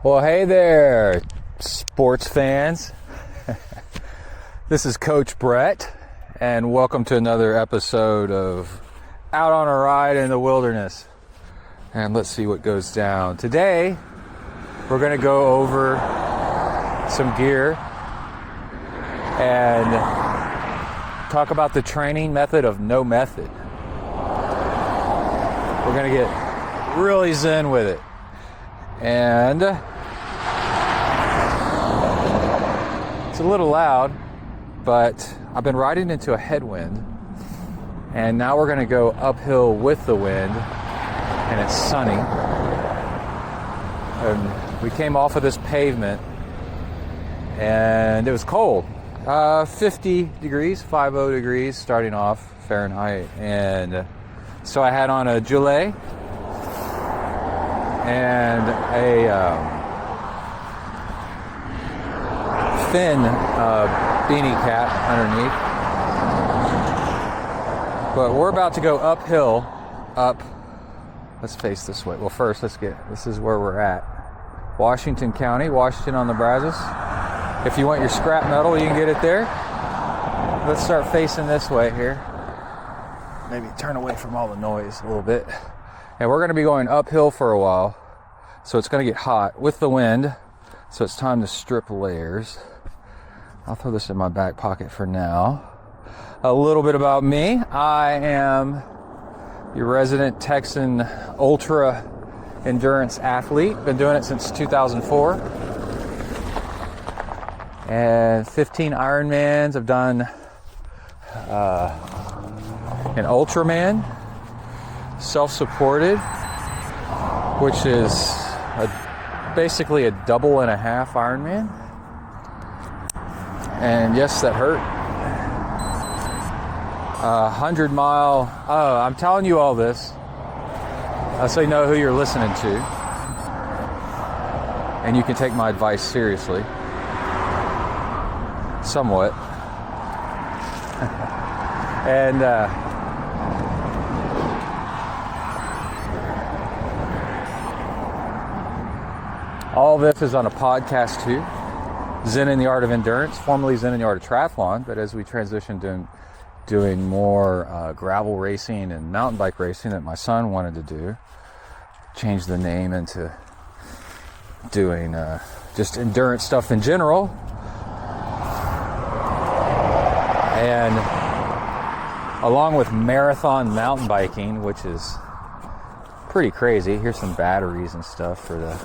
Well, hey there, sports fans. This is Coach Brett, and welcome to another episode of Out on a Ride in the Wilderness. And let's see what goes down. Today, we're going to go over some gear and talk about the training method of no method. We're going to get really zen with it. And it's a little loud, but I've been riding into a headwind, and now we're going to go uphill with the wind, and it's sunny. And we came off of this pavement, and it was cold. 50 degrees, 50 degrees starting off Fahrenheit. And so I had on a gilet and a thin beanie cap underneath. But we're about to go uphill, let's face this way. Well, first, this is where we're at. Washington County, Washington on the Brazos. If you want your scrap metal, you can get it there. Let's start facing this way here. Maybe turn away from all the noise a little bit. And we're going to be going uphill for a while, so it's going to get hot with the wind, so it's time to strip layers. I'll throw this in my back pocket for now. A little bit about me. I am your resident Texan ultra endurance athlete. Been doing it since 2004. And 15 Ironmans. I've done an Ultraman, self-supported, which is basically a double and a half Ironman. And yes, that hurt. 100-mile. Oh, I'm telling you all this so you know who you're listening to, and you can take my advice seriously, somewhat. And all this is on a podcast too. Zen in the Art of Endurance, formerly Zen in the Art of Triathlon, but as we transitioned to doing more gravel racing and mountain bike racing that my son wanted to do, changed the name into doing just endurance stuff in general. And along with marathon mountain biking, which is pretty crazy. Here's some batteries and stuff for the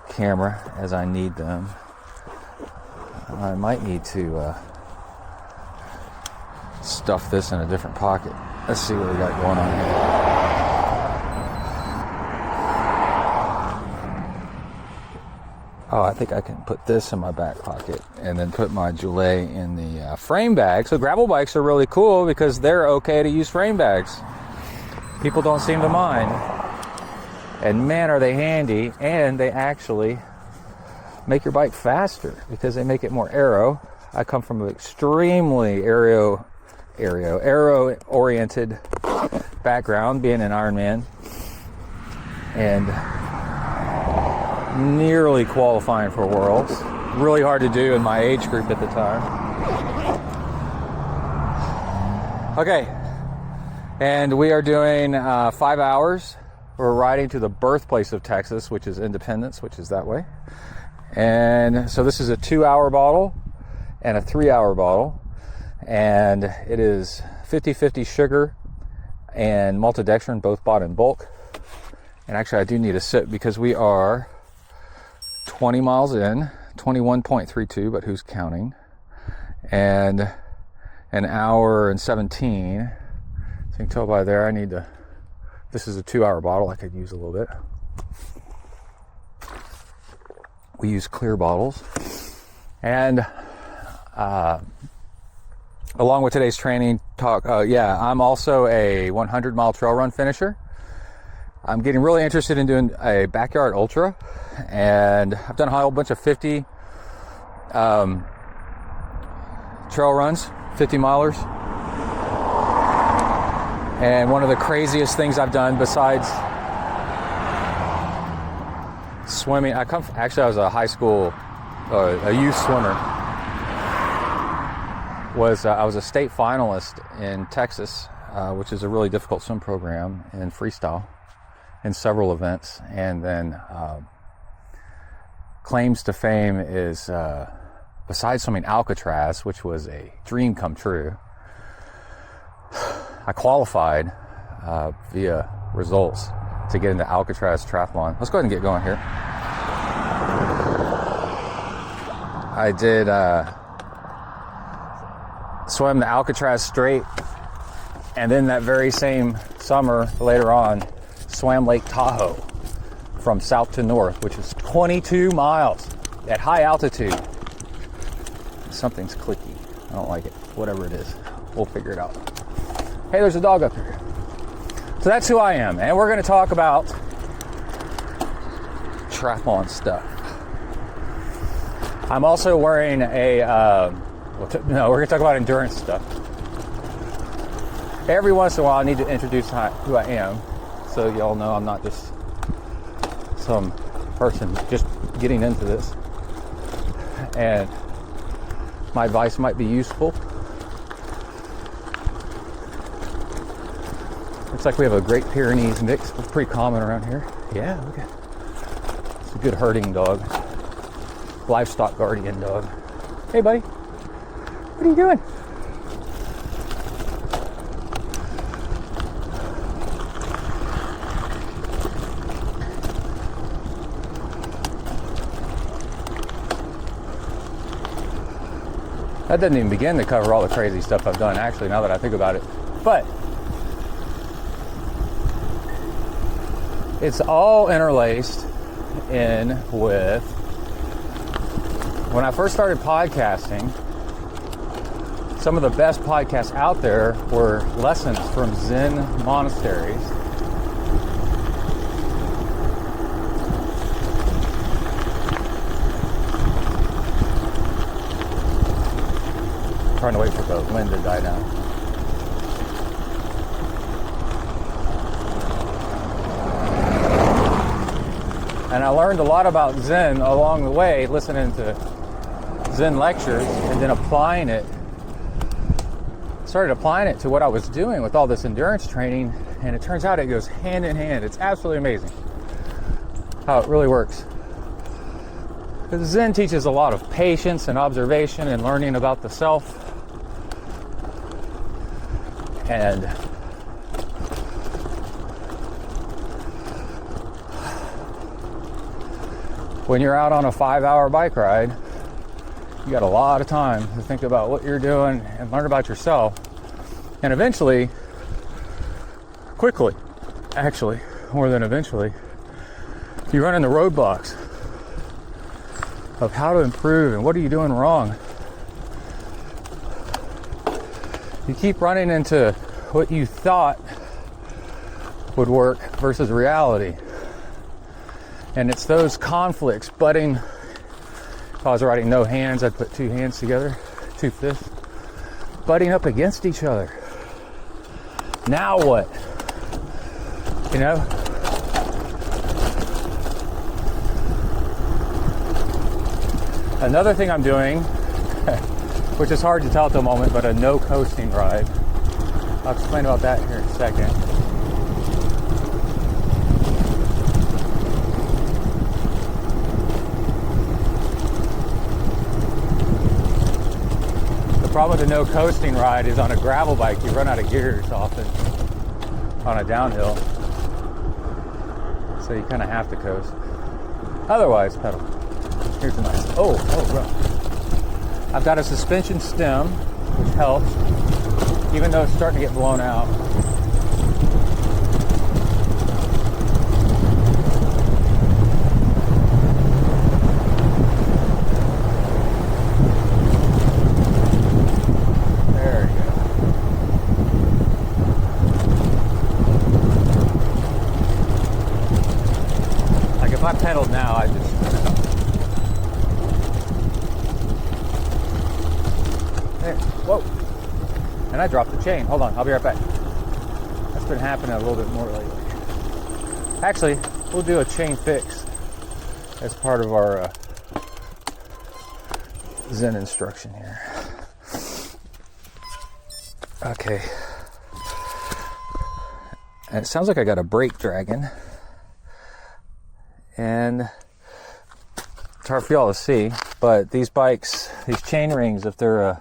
camera as I need them. I might need to stuff this in a different pocket. Let's see what we got going on here. Oh, I think I can put this in my back pocket and then put my gilet in the frame bag. So gravel bikes are really cool because they're okay to use frame bags. People don't seem to mind. And man, are they handy, and they actually make your bike faster because they make it more aero. I come from an extremely aero-oriented background, being an Ironman, and nearly qualifying for Worlds. Really hard to do in my age group at the time. Okay, and we are doing 5 hours. We're riding to the birthplace of Texas, which is Independence, which is that way. And so this is a 2-hour bottle and a 3-hour bottle. And it is 50-50 sugar and maltodextrin, both bought in bulk. And actually, I do need a sip because we are 20 miles in, 21.32, but who's counting? And an hour and 17. So you can tell by there, this is a 2-hour bottle. I could use a little bit. We use clear bottles. And along with today's training talk, I'm also a 100-mile trail run finisher. I'm getting really interested in doing a backyard ultra, and I've done a whole bunch of 50 trail runs, 50 milers. And one of the craziest things I've done, besides swimming. Actually, I was a high school, a youth swimmer. I was a state finalist in Texas, which is a really difficult swim program in freestyle, in several events. And then claims to fame is, besides swimming Alcatraz, which was a dream come true, I qualified via results to get into Alcatraz triathlon. Let's go ahead and get going here. I did swim the Alcatraz Strait, and then that very same summer, later on, swam Lake Tahoe from south to north, which is 22 miles at high altitude. Something's clicky. I don't like it. Whatever it is, we'll figure it out. Hey, there's a dog up here. So that's who I am, and we're going to talk about triathlon stuff. I'm also wearing we're going to talk about endurance stuff. Every once in a while, I need to introduce who I am, so y'all know I'm not just some person just getting into this. And my advice might be useful. Looks like we have a Great Pyrenees mix. It's pretty common around here. Yeah, look at it. It's a good herding dog. Livestock guardian dog. Hey, buddy. What are you doing? That doesn't even begin to cover all the crazy stuff I've done, actually, now that I think about it. But it's all interlaced in with, when I first started podcasting, some of the best podcasts out there were lessons from Zen monasteries. Trying to wait for the wind to die down. And I learned a lot about Zen along the way, listening to Zen lectures and then started applying it to what I was doing with all this endurance training, and it turns out it goes hand in hand. It's absolutely amazing how it really works. Because Zen teaches a lot of patience and observation and learning about the self. And when you're out on a 5-hour bike ride, you got a lot of time to think about what you're doing and learn about yourself. And eventually, quickly, actually, more than eventually, you run into roadblocks of how to improve and what are you doing wrong. You keep running into what you thought would work versus reality. And it's those conflicts butting. If I was writing no hands, I'd put two hands together, two fists, butting up against each other. Now what? You know? Another thing I'm doing, which is hard to tell at the moment, but a no coasting ride. I'll explain about that here in a second. The problem with the no coasting ride is on a gravel bike, you run out of gears often on a downhill. So you kind of have to coast. Otherwise, pedal. Here's a nice, rough. I've got a suspension stem, which helps, even though it's starting to get blown out. There you go. Like if I pedaled now, I'd just spin it up. There. Whoa. And I dropped the chain. Hold on, I'll be right back. That's been happening a little bit more lately. Actually, we'll do a chain fix as part of our Zen instruction here. Okay. And it sounds like I got a brake dragging. And it's hard for y'all to see, but these bikes, these chain rings, if they're a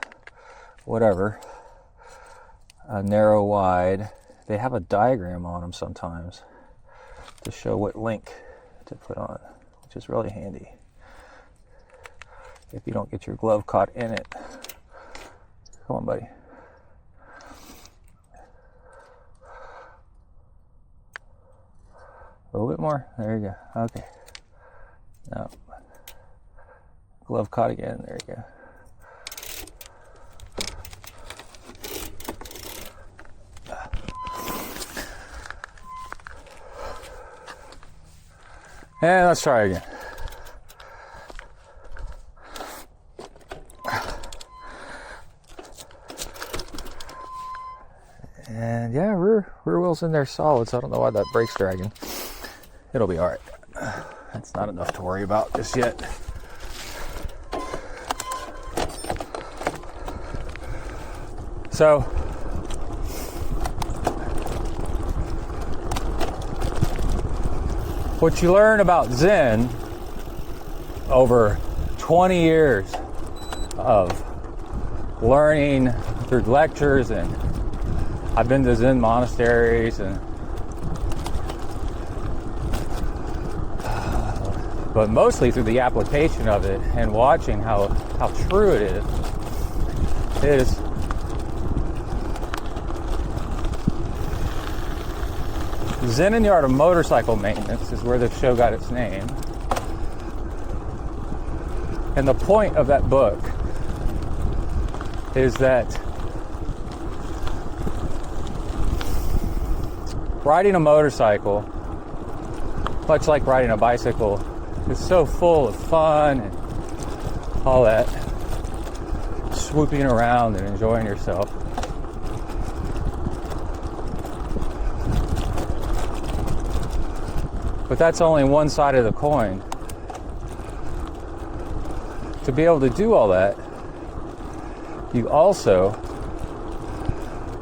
narrow wide, they have a diagram on them sometimes to show what link to put on, which is really handy if you don't get your glove caught in it. Come on, buddy. A little bit more. There you go. Okay. No. Glove caught again. There you go. And let's try again. And yeah, rear wheel's in there solid, so I don't know why that brake's dragging. It'll be all right. That's not enough to worry about just yet. So, what you learn about Zen over 20 years of learning through lectures, and I've been to Zen monasteries, and but mostly through the application of it and watching how true it is Zen in the Art of Motorcycle Maintenance is where the show got its name. And the point of that book is that riding a motorcycle, much like riding a bicycle, is so full of fun and all that, swooping around and enjoying yourself. But that's only one side of the coin. To be able to do all that, you also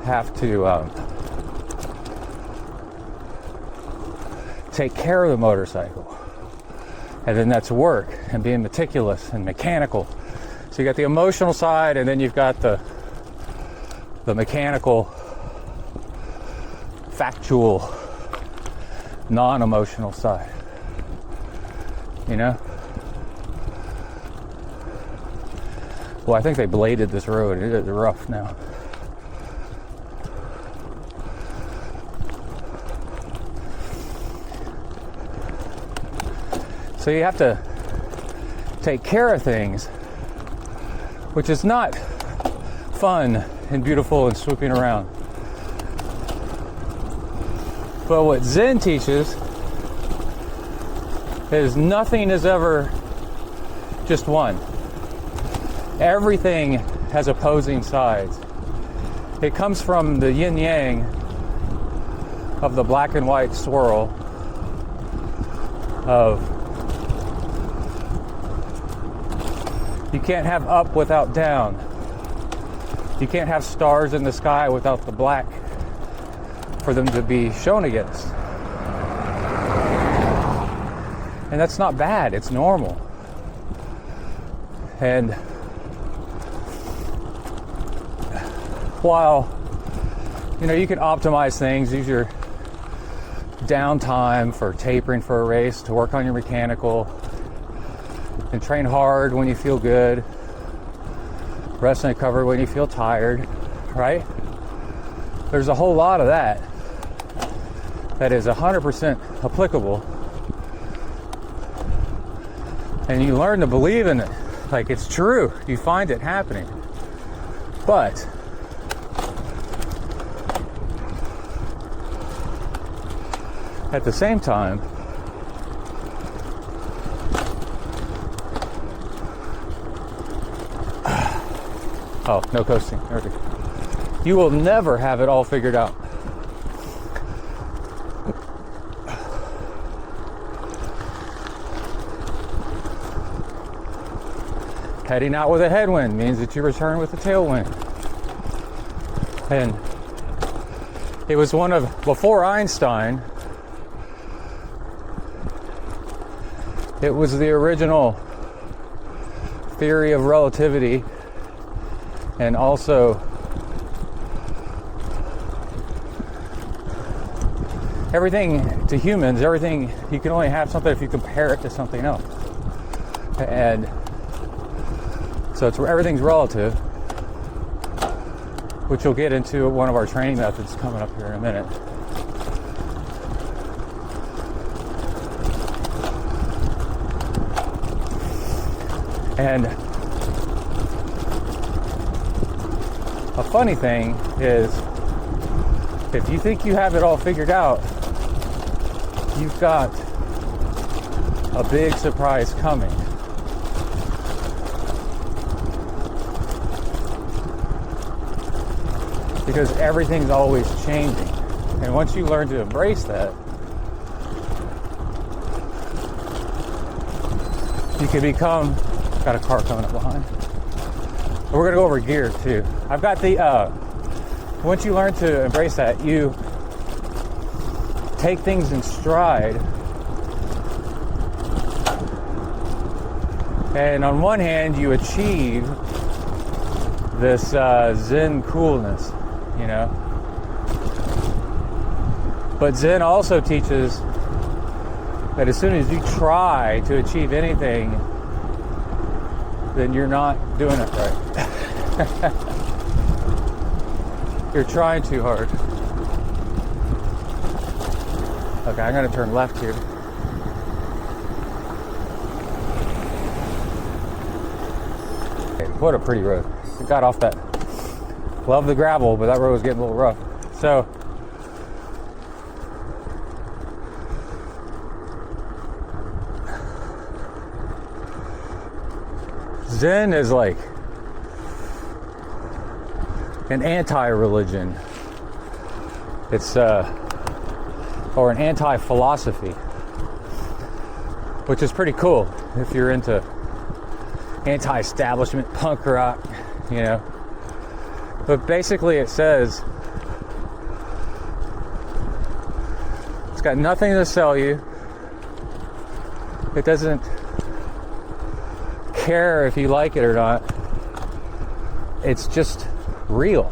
have to take care of the motorcycle. And then that's work and being meticulous and mechanical. So you got the emotional side, and then you've got the mechanical, factual, non-emotional side. You know? Well, I think they bladed this road. It is rough now. So you have to take care of things, which is not fun and beautiful and swooping around. But what Zen teaches is nothing is ever just one. Everything has opposing sides. It comes from the yin-yang of the black and white swirl of you can't have up without down. You can't have stars in the sky without the black for them to be shown against. And that's not bad, it's normal. And while, you know, you can optimize things, use your downtime for tapering for a race to work on your mechanical, and train hard when you feel good, rest and recover when you feel tired, right? There's a whole lot of that is 100% applicable, and you learn to believe in it like it's true. You find it happening. But at the same time, oh, no coasting. Okay. You will never have it all figured out. Heading out with a headwind means that you return with a tailwind. And it was one of, before Einstein, it was the original theory of relativity, and also everything to humans, everything, you can only have something if you compare it to something else. And so it's, everything's relative, which we'll get into one of our training methods coming up here in a minute. And a funny thing is, if you think you have it all figured out, you've got a big surprise coming. Because everything's always changing. And once you learn to embrace that, you can become, got a car coming up behind. We're gonna go over gear too. I've got the, once you learn to embrace that, you take things in stride. And on one hand, you achieve this Zen coolness, you know. But Zen also teaches that as soon as you try to achieve anything, then you're not doing it right. You're trying too hard. Okay, I'm gonna turn left here. Okay, what a pretty road. We got off that. Love the gravel, but that road was getting a little rough. So, Zen is like an anti-religion. It's or an anti-philosophy, which is pretty cool if you're into anti-establishment punk rock, you know. But basically it says it's got nothing to sell you. It doesn't care if you like it or not. It's just real.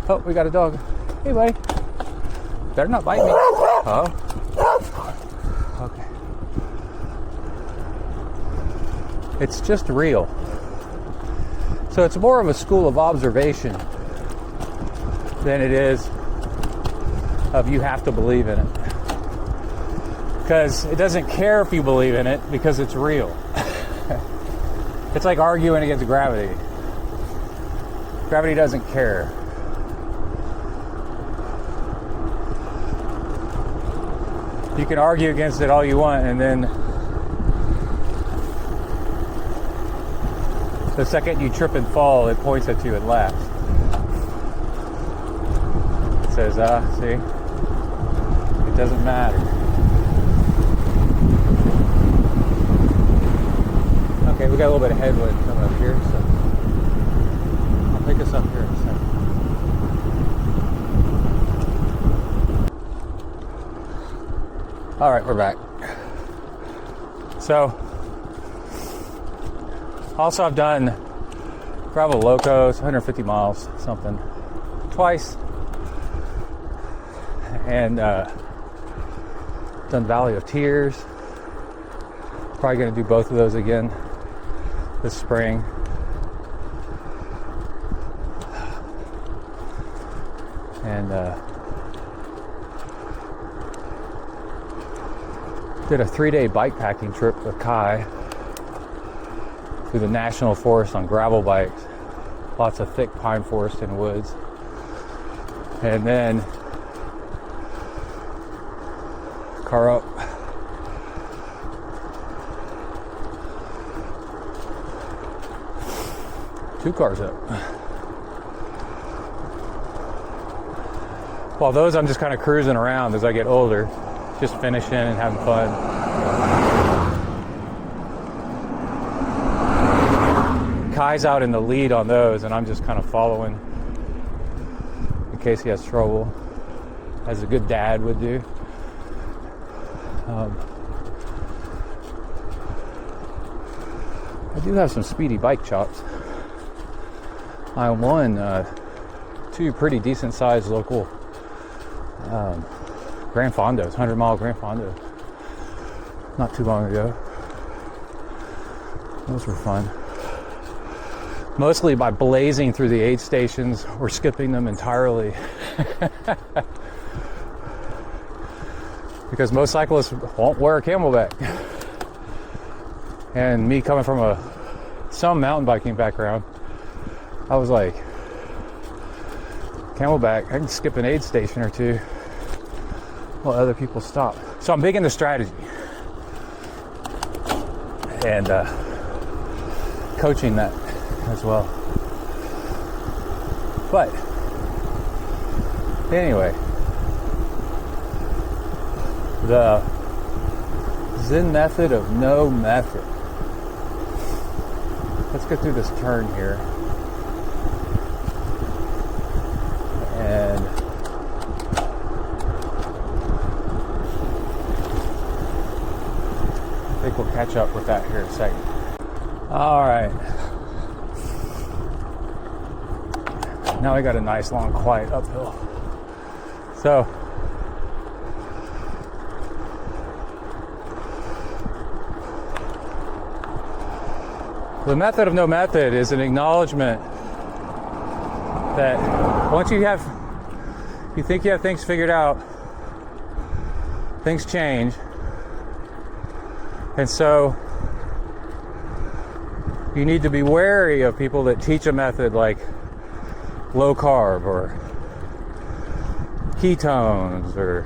Oh, we got a dog. Hey, buddy. Better not bite me. Oh. Okay. It's just real. So it's more of a school of observation than it is of you have to believe in it. Because it doesn't care if you believe in it because it's real. It's like arguing against gravity. Gravity doesn't care. You can argue against it all you want, and then the second you trip and fall, it points at you and laughs. It says, see? It doesn't matter. Okay, we got a little bit of headwind coming up here, so I'll pick us up here in a second. All right, we're back. So, also I've done gravel locos, 150 miles, something, twice, and done Valley of Tears. Probably going to do both of those again this spring. And did a 3-day bike packing trip with Kai through the national forest on gravel bikes. Lots of thick pine forest and woods. And then car up. Two cars up. While those I'm just kind of cruising around as I get older, just finishing and having fun. Kai's out in the lead on those, and I'm just kind of following in case he has trouble, as a good dad would do. I do have some speedy bike chops. I won 2 pretty decent sized local Grand Fondos, 100-mile Grand Fondos, not too long ago. Those were fun. Mostly by blazing through the aid stations or skipping them entirely. Because most cyclists won't wear a camelback. And me coming from some mountain biking background, I was like, camelback, I can skip an aid station or two while other people stop. So I'm big into strategy and coaching that as well. But anyway, the Zen method of no method. Let's get through this turn here. And I think we'll catch up with that here in a second. All right. Now we got a nice, long, quiet uphill. So, the method of no method is an acknowledgement that once you think you have things figured out, things change. And so you need to be wary of people that teach a method like low carb or ketones or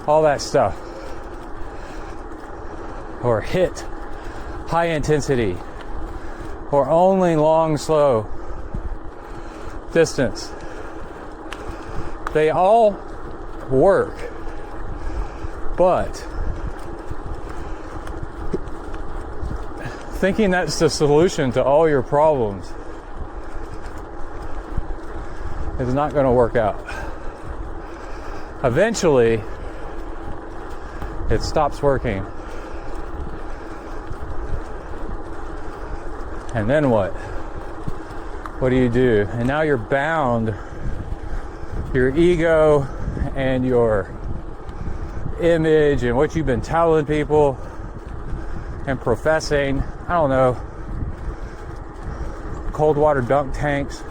all that stuff, or HIIT, high intensity, or only long, slow distance. They all work, but thinking that's the solution to all your problems is not going to work out. Eventually, it stops working. And then what? What do you do? And now you're bound. Your ego and your image and what you've been telling people and professing, I don't know, cold water dunk tanks.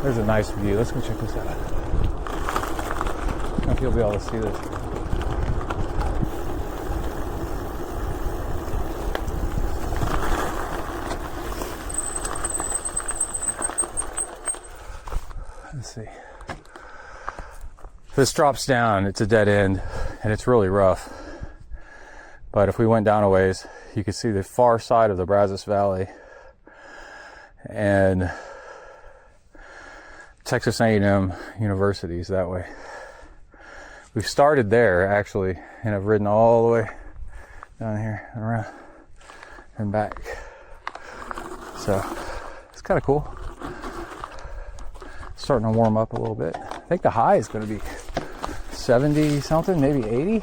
There's a nice view. Let's go check this out. I don't know if you'll be able to see this. Let's see. If this drops down, it's a dead end, and it's really rough. But if we went down a ways, you could see the far side of the Brazos Valley and Texas A&M universities that way. We've started there, actually, and I've ridden all the way down here and around and back. So, it's kind of cool. Starting to warm up a little bit. I think the high is going to be 70 something, maybe 80.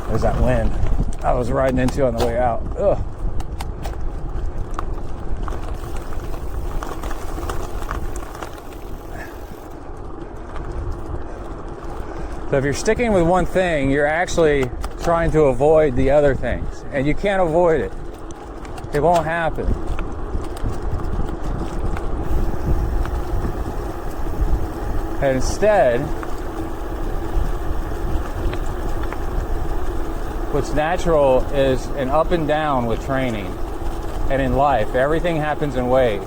There's that wind I was riding into on the way out. Ugh. So if you're sticking with one thing, you're actually trying to avoid the other things. And you can't avoid it. It won't happen. And instead, what's natural is an up and down with training. And in life, everything happens in waves.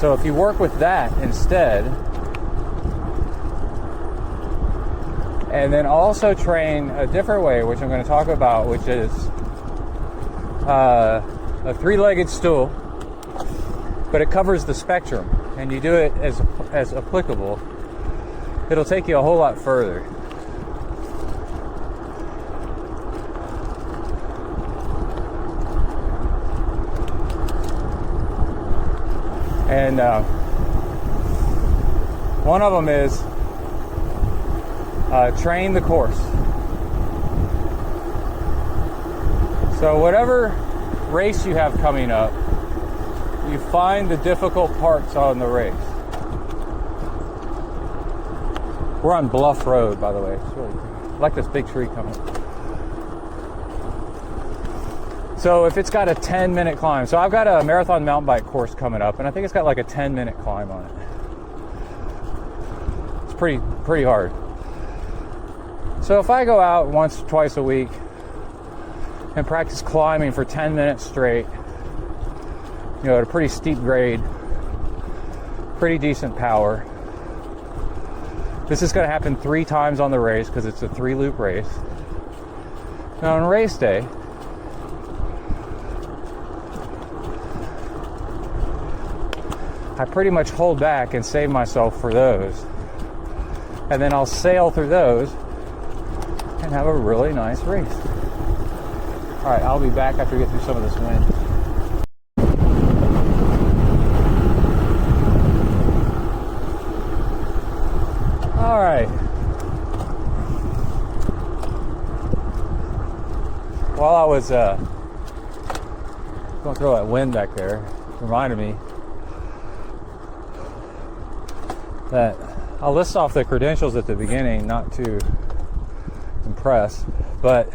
So if you work with that instead, and then also train a different way, which I'm going to talk about, which is a three-legged stool, but it covers the spectrum, and you do it as applicable. it'll take you a whole lot further. And one of them is train the course. So whatever race you have coming up, you find the difficult parts on the race. We're on Bluff Road, by the way. It's really, I like this big tree coming up. So if it's got a 10-minute climb, so I've got a marathon mountain bike course coming up, and I think it's got like a 10-minute climb on it. It's pretty hard. So if I go out once or twice a week and practice climbing for 10 minutes straight, you know, at a pretty steep grade, pretty decent power. This is going to happen 3 times on the race because it's a 3-loop race. Now on race day, I pretty much hold back and save myself for those. And then I'll sail through those and have a really nice race. All right, I'll be back after we get through some of this wind. All right. While I was going through that wind back there, it reminded me that I'll list off the credentials at the beginning, not to impress, but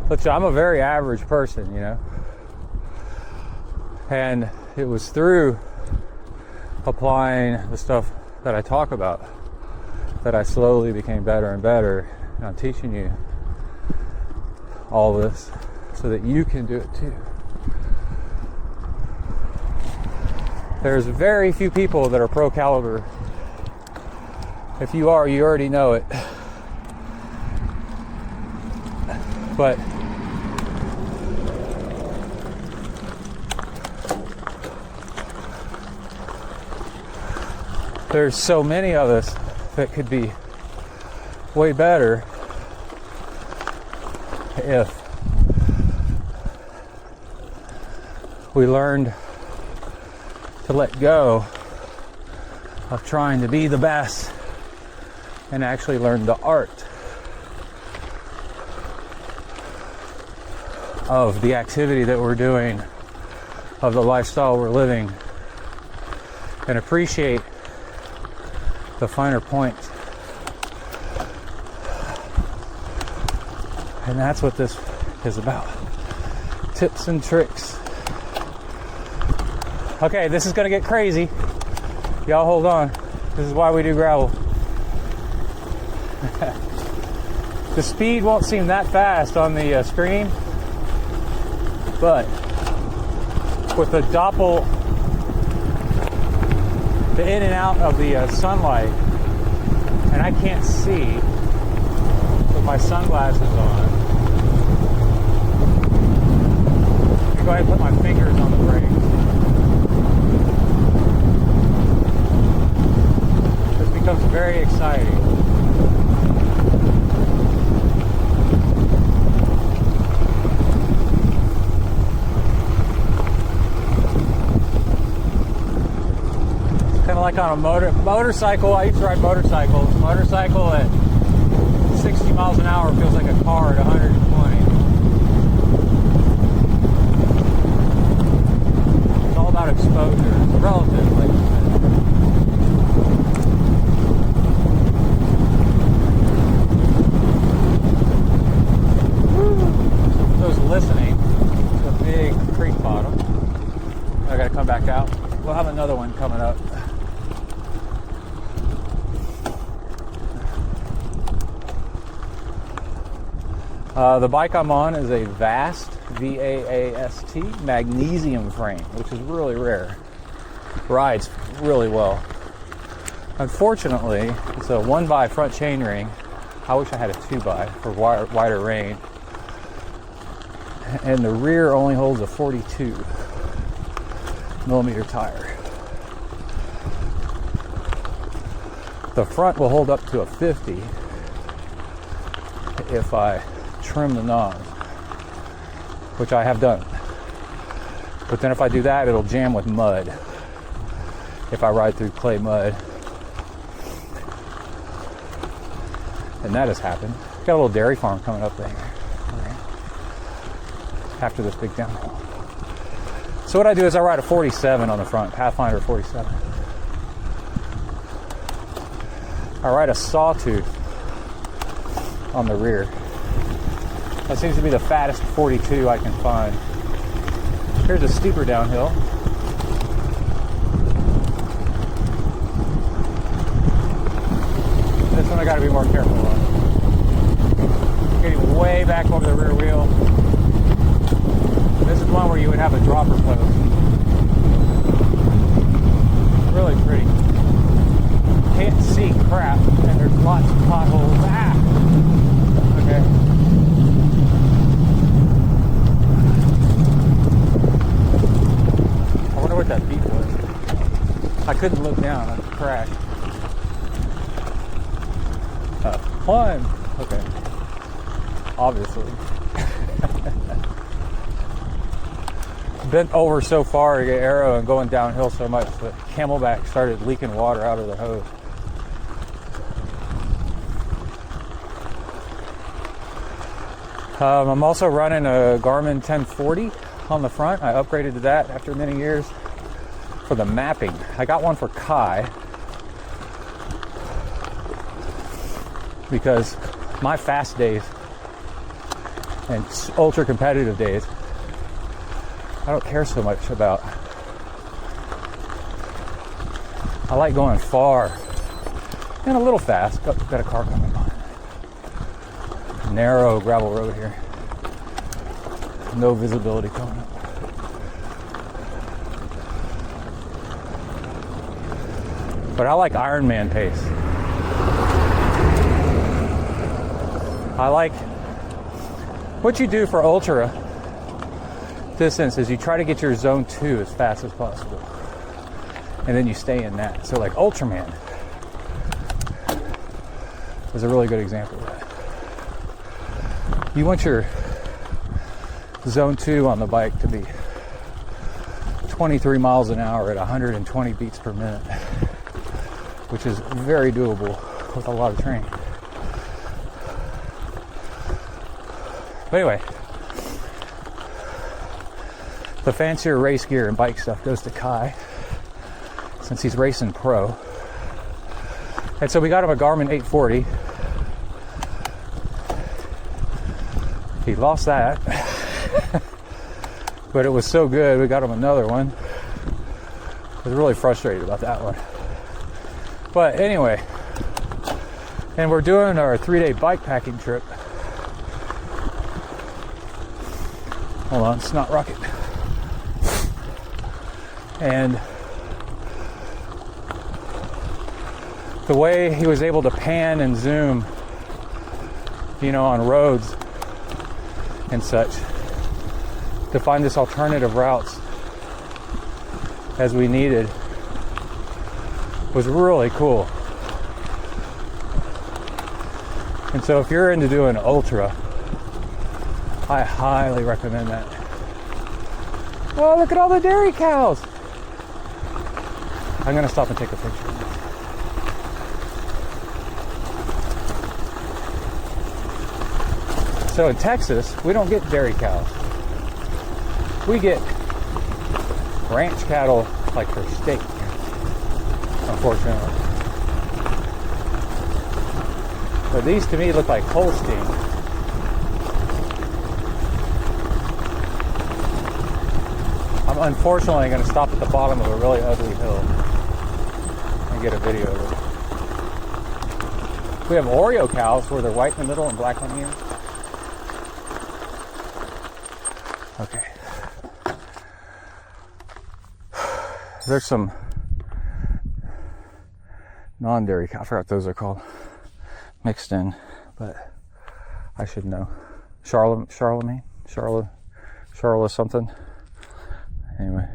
look, I'm a very average person, you know, and it was through applying the stuff that I talk about that I slowly became better and better, and I'm teaching you all this so that you can do it too. There's very few people that are pro caliber. If you are, you already know it. But there's so many of us that could be way better if we learned to let go of trying to be the best and actually learn the art of the activity that we're doing, of the lifestyle we're living, and appreciate the finer points. And that's what this is about. Tips and tricks. Okay, this is gonna get crazy. Y'all hold on. This is why we do gravel. The speed won't seem that fast on the screen, but with the doppel, the in and out of the sunlight, and I can't see with my sunglasses on. Let me go ahead and put my fingers on the brakes. This becomes very exciting. Like on a motorcycle, I used to ride motorcycles. Motorcycle at 60 miles an hour feels like a car at 120. It's all about exposure. It's relative, like you said. Those listening to a big creek bottom. I gotta come back out. We'll have another one coming up. The bike I'm on is a VAST, V-A-A-S-T, magnesium frame, which is really rare. Rides really well. Unfortunately, it's a 1x front chainring. I wish I had a 2x for wider range. And the rear only holds a 42mm tire. The front will hold up to a 50 if I trim the knobs, which I have done. But then if I do that, it'll jam with mud if I ride through clay mud. And that has happened. Got a little dairy farm coming up there after this big downhill. So what I do is I ride a 47 on the front, Pathfinder 47. I ride a sawtooth on the rear. That seems to be the fattest 42 I can find. Here's a steeper downhill. This one I gotta be more careful on. Getting way back over the rear wheel. This is one where you would have a dropper post. Really pretty. Can't see crap, and there's lots of potholes. Ah! Okay. I wonder what that beep was. I couldn't look down, I crashed. One. Okay. Obviously. Bent over so far to get arrow and going downhill so much that Camelback started leaking water out of the hose. I'm also running a Garmin 1040 on the front. I upgraded to that after many years for the mapping. I got one for Kai because my fast days and ultra competitive days, I don't care so much about. I like going far and a little fast. Got a car coming by. Narrow gravel road here. No visibility coming up. But I like Ironman pace. I like what you do for ultra distance is you try to get your zone 2 as fast as possible. And then you stay in that. So like Ultraman is a really good example of that. You want your zone 2 on the bike to be 23 miles an hour at 120 beats per minute, which is very doable with a lot of training. But anyway, the fancier race gear and bike stuff goes to Kai since he's racing pro. And so we got him a Garmin 840. He lost that, but it was so good, we got him another one. I was really frustrated about that one. But anyway, and we're doing our 3-day bike packing trip. Hold on, it's not rocket. And the way he was able to pan and zoom, you know, on roads and such, to find this alternative routes as we needed was really cool. And so if you're into doing ultra, I highly recommend that. Oh, look at all the dairy cows. I'm gonna stop and take a picture. So in Texas, we don't get dairy cows. We get ranch cattle like for steak, unfortunately. But these to me look like Holstein. I'm unfortunately going to stop at the bottom of a really ugly hill and get a video of it. We have Oreo cows where they're white in the middle and black on the ears. Okay. There's some non-dairy cow. I forgot what those are called. Mixed in, but I should know. Charlotte something. Anyway,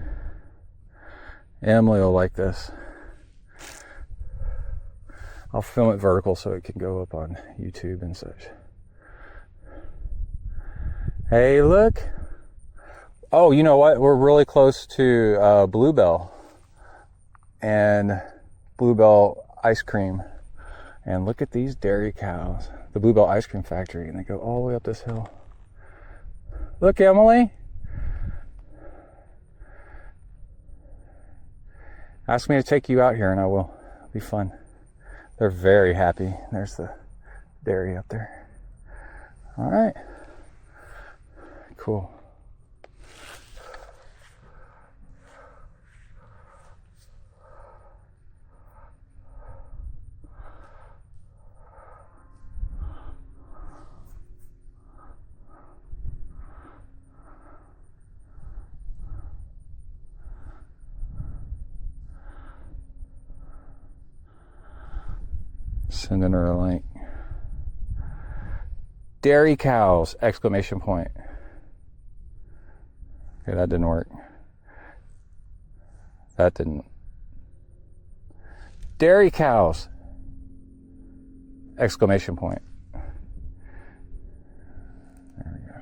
Emily will like this. I'll film it vertical so it can go up on YouTube and such. Hey, look. Oh, you know what? We're really close to Bluebell and Bluebell ice cream. And look at these dairy cows. The Bluebell ice cream factory. And they go all the way up this hill. Look, Emily. Ask me to take you out here and I will. It'll be fun. They're very happy. There's the dairy up there. All right. Cool. Sending her a link. Dairy cows! Exclamation point. Okay, that didn't work. That didn't. Dairy cows! Exclamation point. There we go.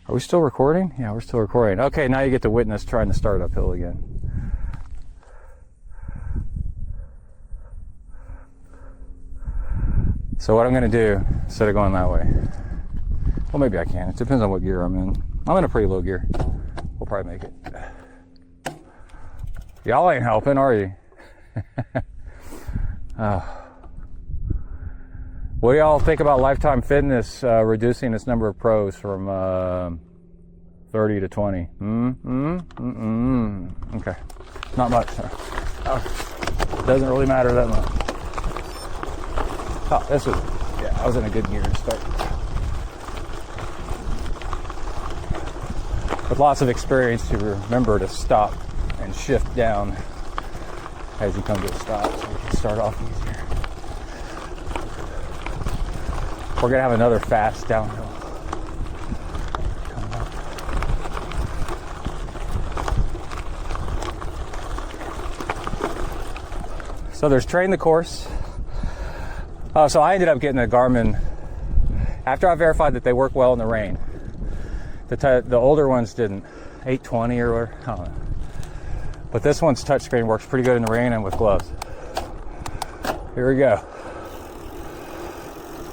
Are we still recording? Yeah, we're still recording. Okay, now you get to witness trying to start uphill again. So what I'm going to do, instead of going that way, well, maybe I can. It depends on what gear I'm in. I'm in a pretty low gear. We'll probably make it. Y'all ain't helping, are you? What do y'all think about Lifetime Fitness reducing its number of pros from 30 to 20? Okay. Not much. Doesn't really matter that much. Oh, this was, yeah, I was in a good gear to start. With lots of experience to remember to stop and shift down as you come to a stop so you can start off easier. We're going to have another fast downhill coming up. So there's Train the Course. So I ended up getting a Garmin after I verified that they work well in the rain. The older ones didn't, 820 or whatever, I don't know. But this one's touchscreen works pretty good in the rain and with gloves. Here we go.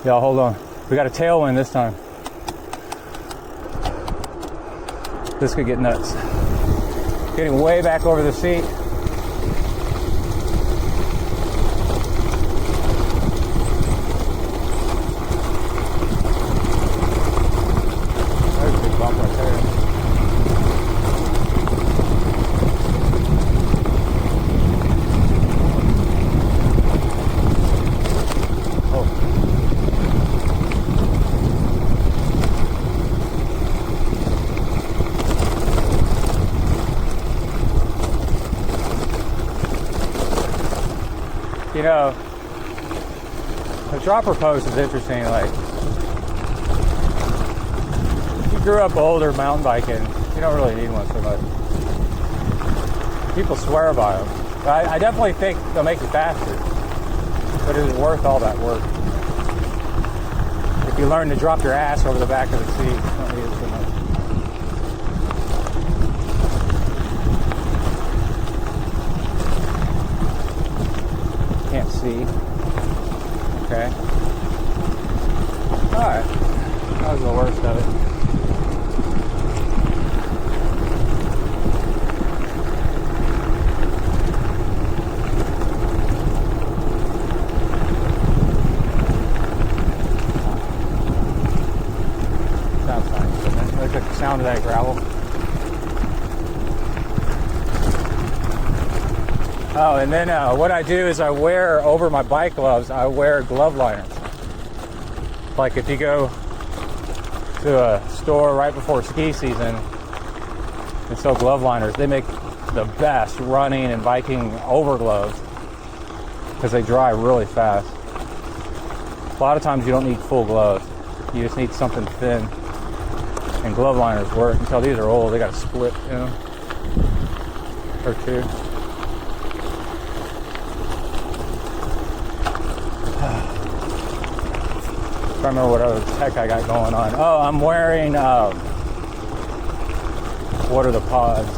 Y'all hold on. We got a tailwind this time. This could get nuts. Getting way back over the seat. You know, the dropper post is interesting. Like, if you grew up older mountain biking, you don't really need one so much. People swear by them. But I definitely think they'll make you faster. But it is worth all that work. If you learn to drop your ass over the back of the seat, you don't need it so much. Can't see. Okay. Alright. That was the worst of it. Sounds nice, doesn't it? Look at the sound of that gravel. Oh, and then what I do is I wear over my bike gloves, I wear glove liners. Like if you go to a store right before ski season and sell glove liners, they make the best running and biking over gloves because they dry really fast. A lot of times you don't need full gloves. You just need something thin. And glove liners work. Until these are old, they got a split, you know, or two. I remember what other tech I got going on. Oh, I'm wearing, what are the pods?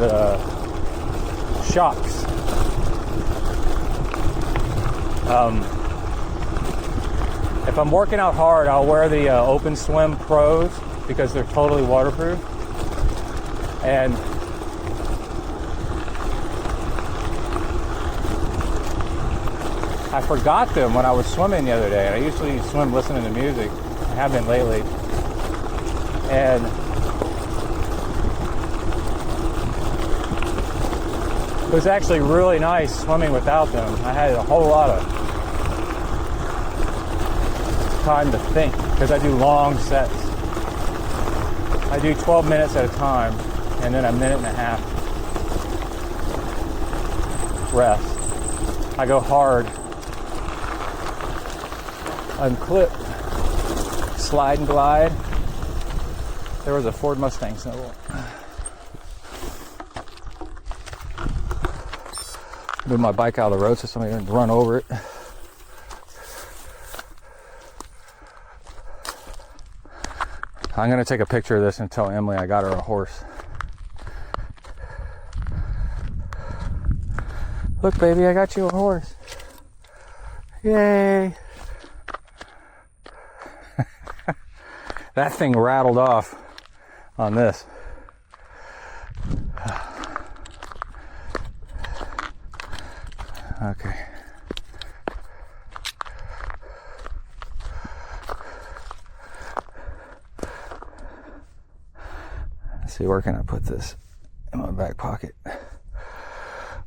Shokz. If I'm working out hard, I'll wear the Open Swim Pros because they're totally waterproof. And I forgot them when I was swimming the other day. I usually swim listening to music. I have been lately. And it was actually really nice swimming without them. I had a whole lot of time to think because I do long sets. I do 12 minutes at a time and then a minute and a half rest. I go hard, unclip, slide and glide. There was a Ford Mustang snowball. Move my bike out of the road so somebody didn't run over it. I'm gonna take a picture of this and tell Emily I got her a horse. Look, baby, I got you a horse. Yay. That thing rattled off on this. Okay. Let's see, where can I put this in my back pocket?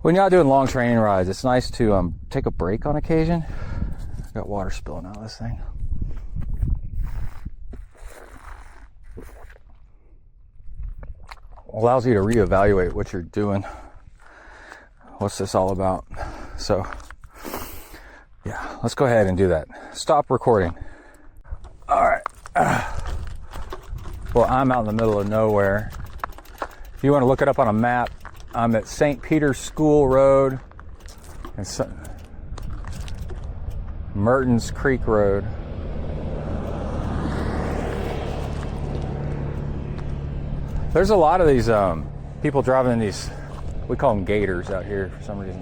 When you're out doing long training rides, it's nice to take a break on occasion. Got water spilling out of this thing. Allows you to reevaluate what you're doing. What's this all about? So, yeah, let's go ahead and do that. Stop recording. All right. Well, I'm out in the middle of nowhere. If you want to look it up on a map, I'm at St. Peter's School Road and Mertens Creek Road. There's a lot of these people driving these, we call them gators out here for some reason.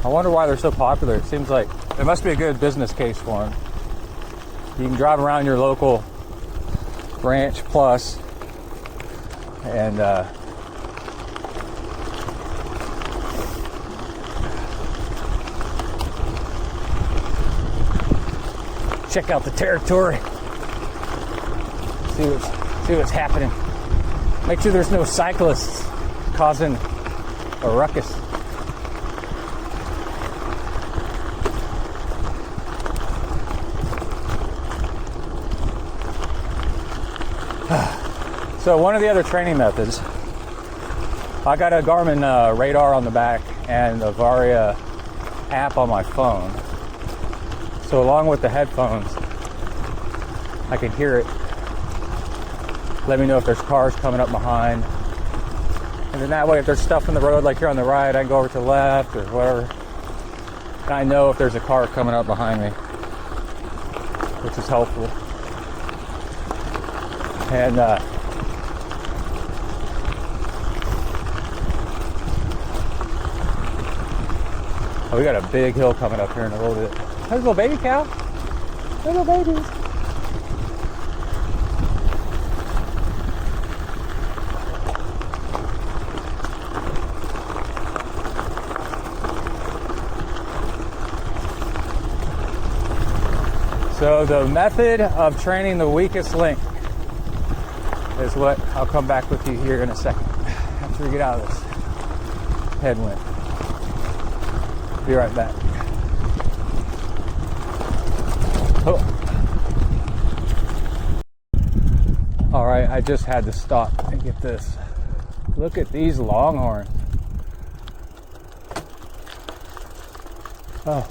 I wonder why they're so popular. It seems like there must be a good business case for them. You can drive around your local Ranch Plus and check out the territory. See what's happening. Make sure there's no cyclists causing a ruckus. So one of the other training methods, I got a Garmin radar on the back and a Varia app on my phone. So along with the headphones, I can hear it. Let me know if there's cars coming up behind. And then that way, if there's stuff in the road, like you're on the right, I can go over to the left or whatever. And I know if there's a car coming up behind me, which is helpful. And we got a big hill coming up here in a little bit. There's a little baby cow. Little babies. So the method of training the weakest link is what I'll come back with you here in a second after we get out of this headwind. Be right back. Oh. All right, I just had to stop and get this. Look at these Longhorns. Oh,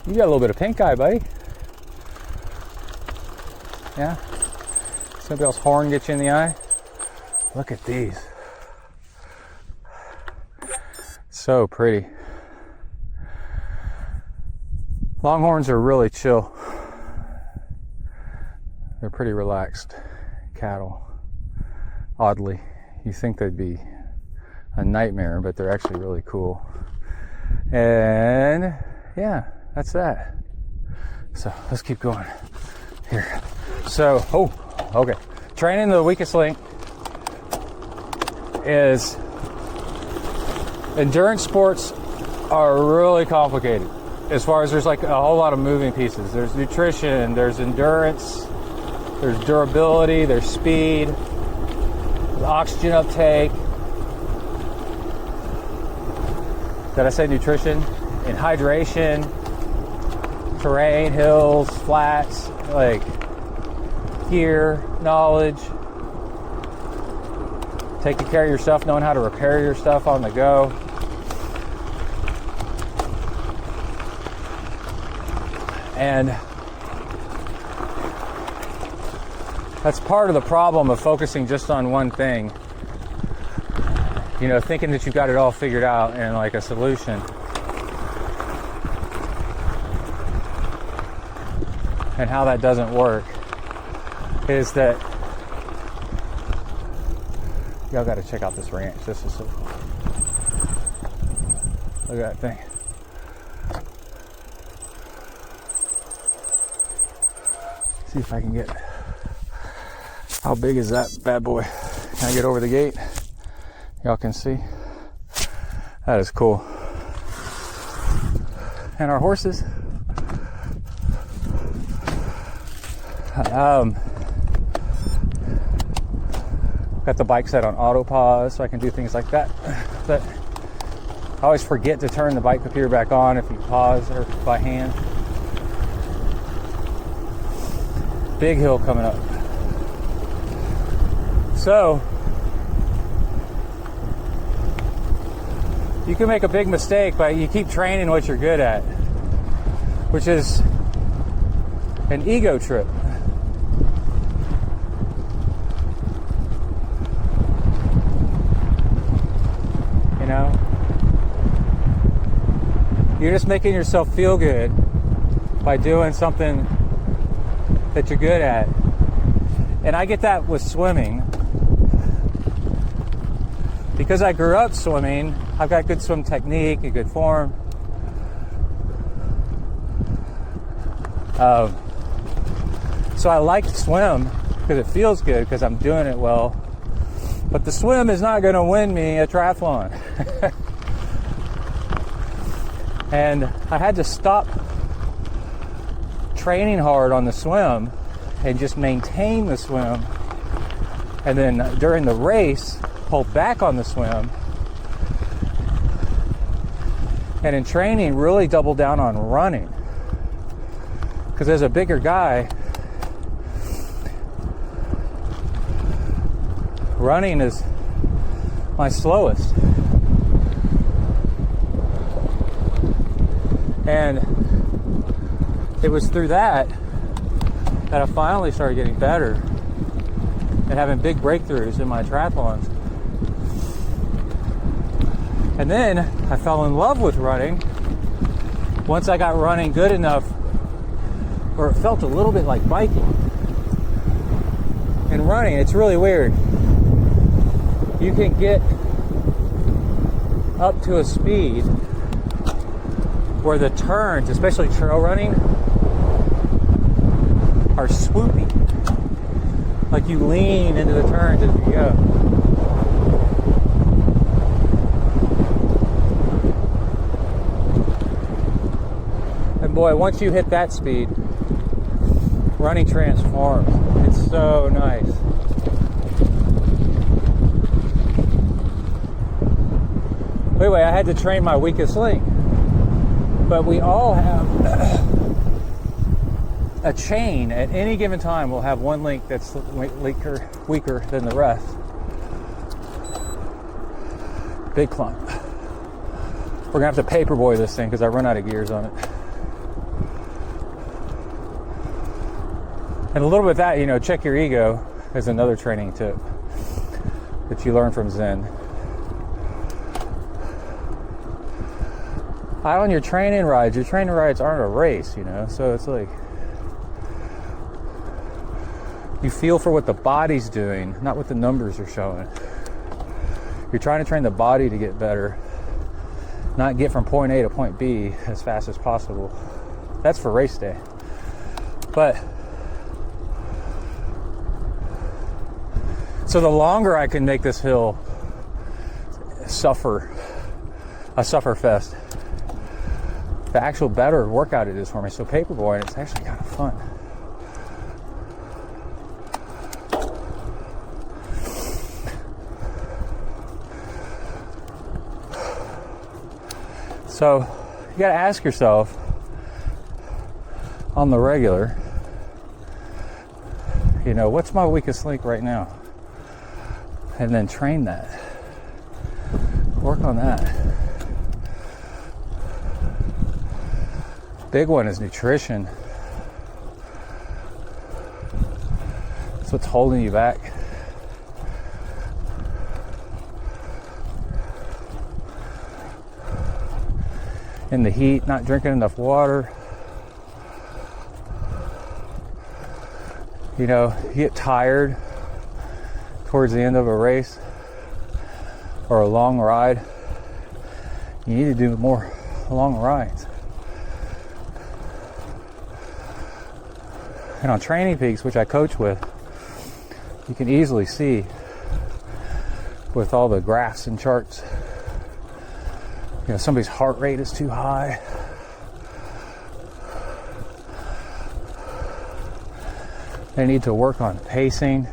you got a little bit of pink eye, buddy. Yeah. Somebody else's horn get you in the eye? Look at these. So pretty. Longhorns are really chill. They're pretty relaxed cattle. Oddly, you think they'd be a nightmare, but they're actually really cool. And yeah, that's that. So let's keep going here. So, okay. Training the weakest link is, endurance sports are really complicated. As far as there's like a whole lot of moving pieces. There's nutrition, there's endurance, there's durability, there's speed, there's oxygen uptake. Did I say nutrition? And hydration, terrain, hills, flats, like gear, knowledge, taking care of your stuff, knowing how to repair your stuff on the go. And that's part of the problem of focusing just on one thing. You know, thinking that you've got it all figured out and like a solution. And how that doesn't work is that y'all got to check out this ranch. This is so cool. Look at that thing. See if I can get, how big is that bad boy? Can I get over the gate? Y'all can see. That is cool. And our horses. Got the bike set on auto pause so I can do things like that. But I always forget to turn the bike computer back on if you pause or by hand. Big hill coming up. So you can make a big mistake, but you keep training what you're good at, which is an ego trip. You know? You're just making yourself feel good by doing something that you're good at. And I get that with swimming. Because I grew up swimming, I've got good swim technique, a good form. So I like to swim because it feels good, because I'm doing it well. But the swim is not going to win me a triathlon. And I had to stop training hard on the swim and just maintain the swim. And then during the race, pull back on the swim. And in training, really double down on running. Because as a bigger guy, running is my slowest. And it was through that I finally started getting better and having big breakthroughs in my triathlons. And then I fell in love with running once I got running good enough where it felt a little bit like biking. And running, it's really weird. You can get up to a speed where the turns, especially trail running, are swoopy. Like you lean into the turns as you go. And boy, once you hit that speed, running transforms. It's so nice. Anyway, I had to train my weakest link. But we all have a chain. At any given time, we'll have one link that's weaker than the rest. Big clump. We're gonna have to paperboy this thing because I run out of gears on it. And a little bit of that, check your ego. is another training tip that you learn from Zen. Out on your training rides aren't a race, you know, so it's like you feel for what the body's doing, not what the numbers are showing. You're trying to train the body to get better, not get from point A to point B as fast as possible. That's for race day. But so the longer I can make this hill a suffer fest, the actual better workout it is for me. So paperboy, it's actually kind of fun. So you got to ask yourself on the regular, you know, what's my weakest link right now? And then train that. Work on that. Big one is nutrition. That's what's holding you back. In the heat, not drinking enough water. You know, you get tired towards the end of a race or a long ride. You need to do more long rides. And on Training Peaks, which I coach with, you can easily see with all the graphs and charts, you know, somebody's heart rate is too high. They need to work on pacing.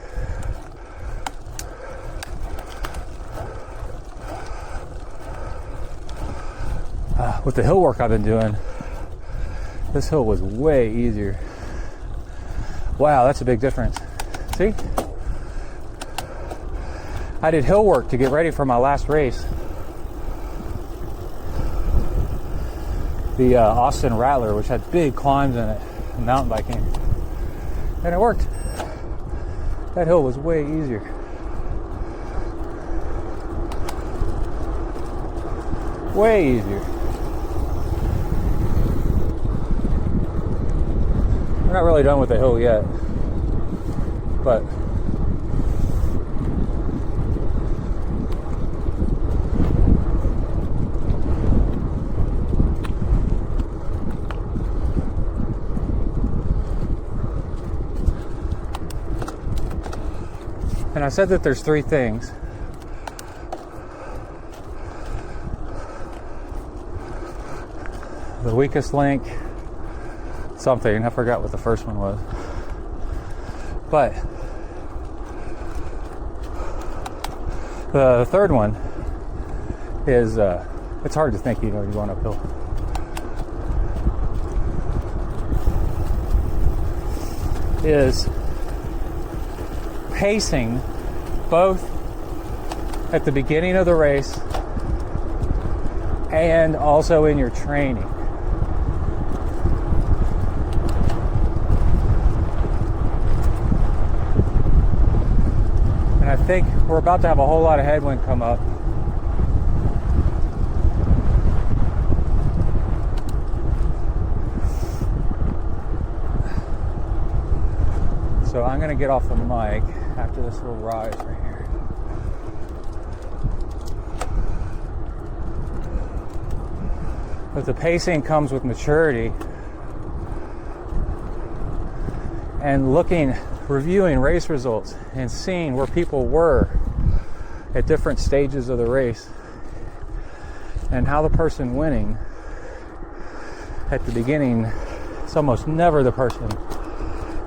With the hill work I've been doing, this hill was way easier. Wow, that's a big difference. See? I did hill work to get ready for my last race. The Austin Rattler, which had big climbs in it, mountain biking. And it worked. That hill was way easier. Way easier. We're not really done with the hill yet, but and I said that there's three things. The weakest link, something, I forgot what the first one was. But the third one is, it's hard to think, you know, you're going uphill. Is pacing both at the beginning of the race and also in your training. And I think we're about to have a whole lot of headwind come up. So I'm going to get off the mic after this little rise right here. But the pacing comes with maturity and reviewing race results and seeing where people were at different stages of the race and how the person winning at the beginning is almost never the person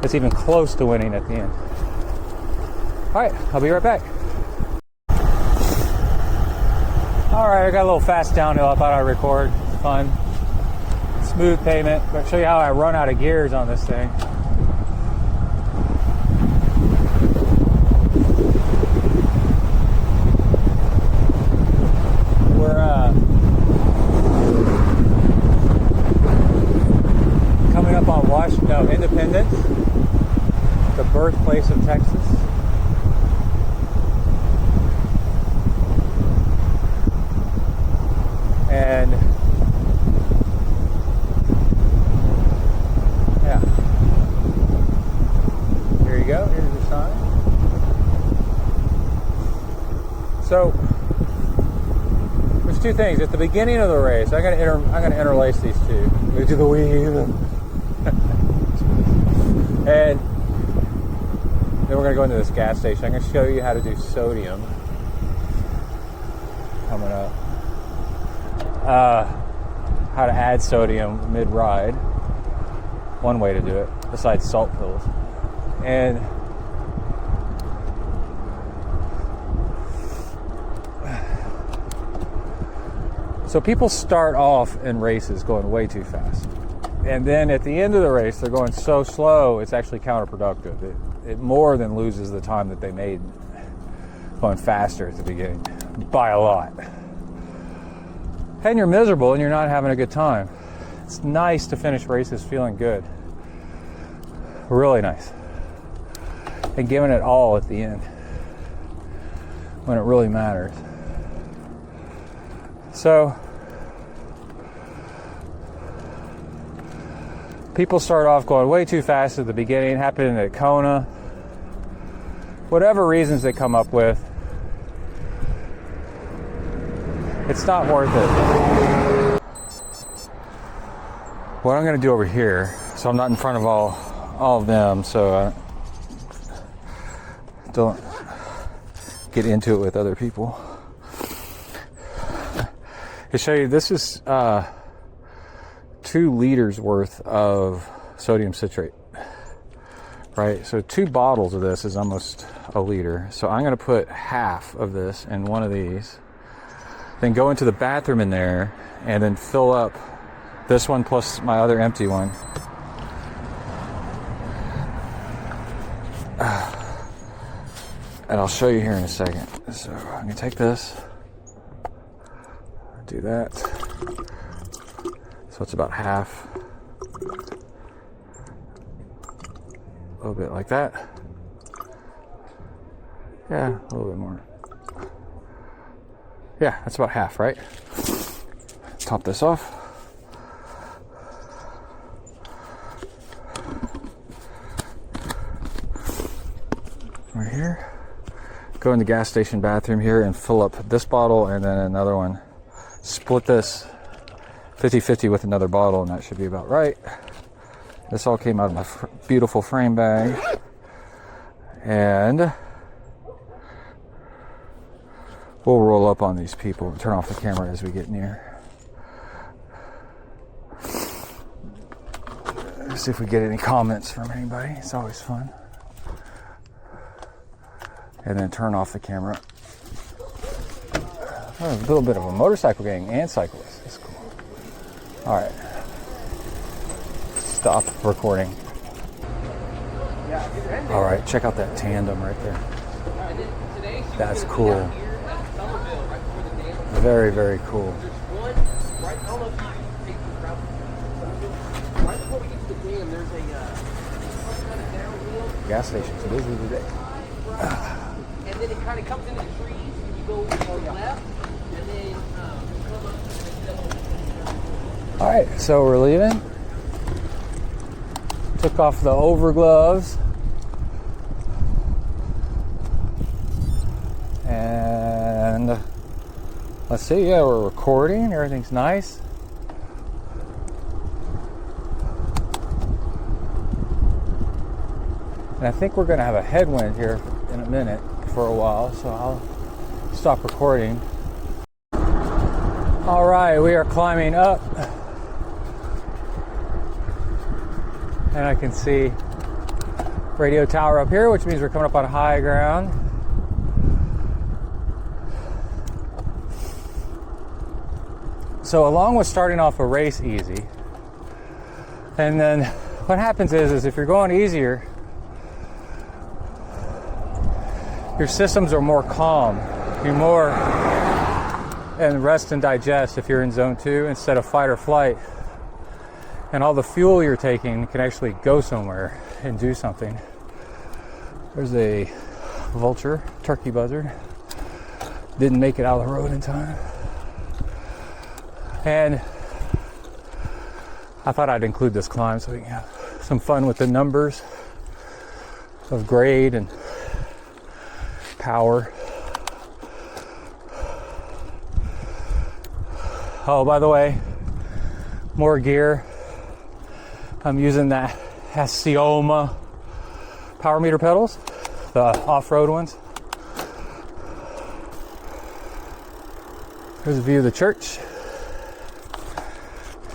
that's even close to winning at the end. All right, I'll be right back. All right, I got a little fast downhill I thought I'd record. It's fun. Smooth pavement. I'll show you how I run out of gears on this thing. We're coming up on Independence, the birthplace of Texas. So there's two things at the beginning of the race. I'm gonna interlace these two. We do the weave, and then we're gonna go into this gas station. I'm gonna show you how to do sodium coming up. How to add sodium mid-ride. One way to do it, besides salt pills. And so people start off in races going way too fast. And then at the end of the race, they're going so slow, it's actually counterproductive. It more than loses the time that they made going faster at the beginning by a lot. And you're miserable and you're not having a good time. It's nice to finish races feeling good. Really nice. And giving it all at the end when it really matters. So people start off going way too fast at the beginning. Happening at Kona. Whatever reasons they come up with, it's not worth it. What I'm going to do over here, so I'm not in front of all of them, so I don't get into it with other people. To show you, this is 2 liters worth of sodium citrate, right? So 2 bottles of this is almost a liter. So I'm going to put half of this in one of these, then go into the bathroom in there, and then fill up this one plus my other empty one. And I'll show you here in a second. So I'm going to take this, do that. So it's about half. A little bit like that. Yeah, a little bit more. Yeah, that's about half, right? Top this off. Right here. Go in the gas station bathroom here and fill up this bottle and then another one. Split this 50-50 with another bottle, and that should be about right. This all came out of my beautiful frame bag. And we'll roll up on these people and turn off the camera as we get near. Let's see if we get any comments from anybody. It's always fun. And then turn off the camera. Oh, a little bit of a motorcycle gang and cyclists. That's cool. All right. Stop recording. All right, check out that tandem right there. That's cool. Very, very cool. Gas station's busy today. And then it kind of comes into the trees, and you go left, and then All right, so we're leaving. Took off the over gloves. And let's see, yeah, we're recording. Everything's nice. And I think we're going to have a headwind here in a minute for a while, so I'll stop recording. All right, we are climbing up. And I can see radio tower up here, which means we're coming up on high ground. So along with starting off a race easy, and then what happens is if you're going easier, your systems are more calm. You're more in rest and digest if you're in zone 2 instead of fight or flight. And all the fuel you're taking can actually go somewhere and do something. There's a vulture, turkey buzzard. Didn't make it out of the road in time. And I thought I'd include this climb so we can have some fun with the numbers of grade and power. Oh, by the way, more gear. I'm using that Assioma power meter pedals, the off-road ones. Here's a view of the church.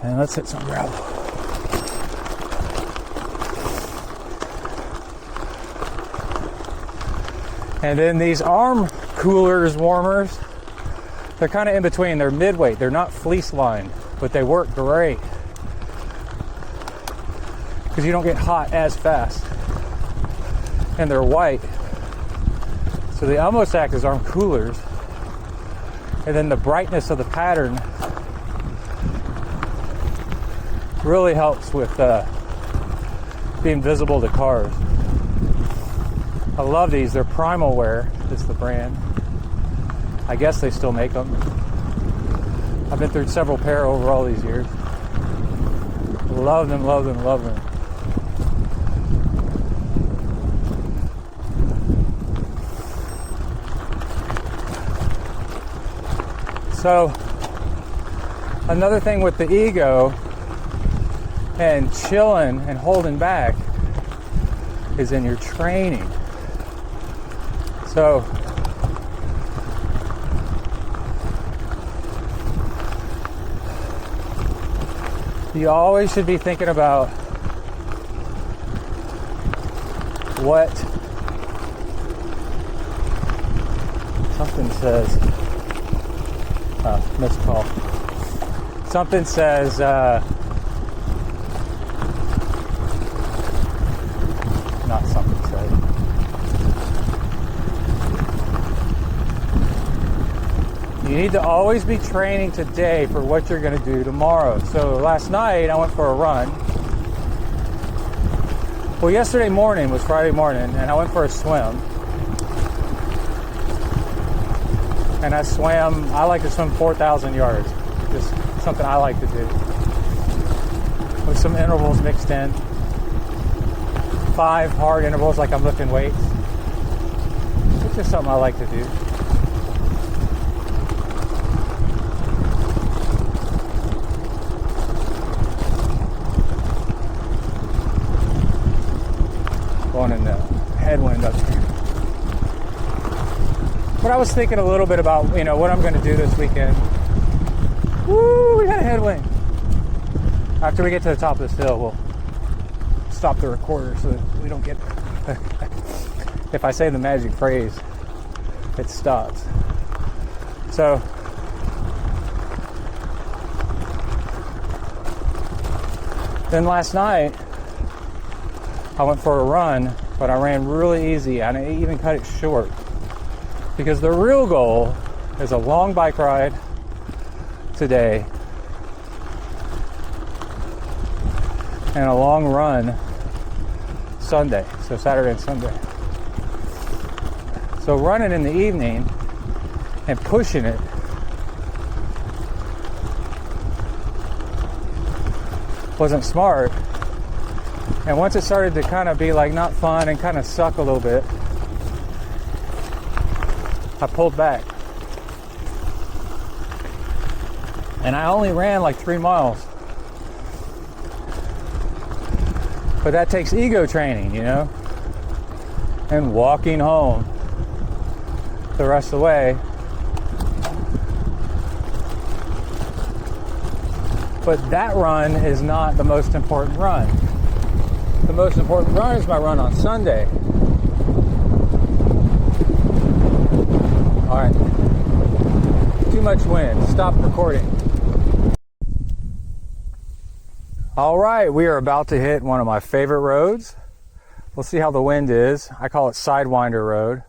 And let's hit some gravel. And then these arm coolers, warmers, they're kind of in between. They're mid-weight. They're not fleece lined, but they work great because you don't get hot as fast. And they're white, so they almost act as arm coolers. And then the brightness of the pattern really helps with being visible to cars. I love these. They're Primal Wear is the brand. I guess they still make them. I've been through several pair over all these years. Love them, love them, love them. So, another thing with the ego and chilling and holding back is in your training. So, you always should be thinking about what something says. Missed call. Something says not something says. You need to always be training today for what you're going to do tomorrow. So last night I went for a run. Well, yesterday morning was Friday morning, and I went for a swim. And I swam, I like to swim 4,000 yards. Just something I like to do. With some intervals mixed in. 5 hard intervals like I'm lifting weights. It's just something I like to do. Going in the headwind up here. But I was thinking a little bit about, what I'm going to do this weekend. Woo, we got a headwind. After we get to the top of this hill, we'll stop the recorder so that we don't get... If I say the magic phrase, it stops. So, then last night, I went for a run, but I ran really easy, and I even cut it short. Because the real goal is a long bike ride today and a long run Sunday, so Saturday and Sunday. So running in the evening and pushing it wasn't smart. And once it started to kind of be like not fun and kind of suck a little bit, I pulled back. And I only ran like 3 miles. But that takes ego training, and walking home the rest of the way. But that run is not the most important run. The most important run is my run on Sunday. All right. Too much wind. Stop recording. All right, we are about to hit one of my favorite roads. We'll see how the wind is. I call it Sidewinder Road.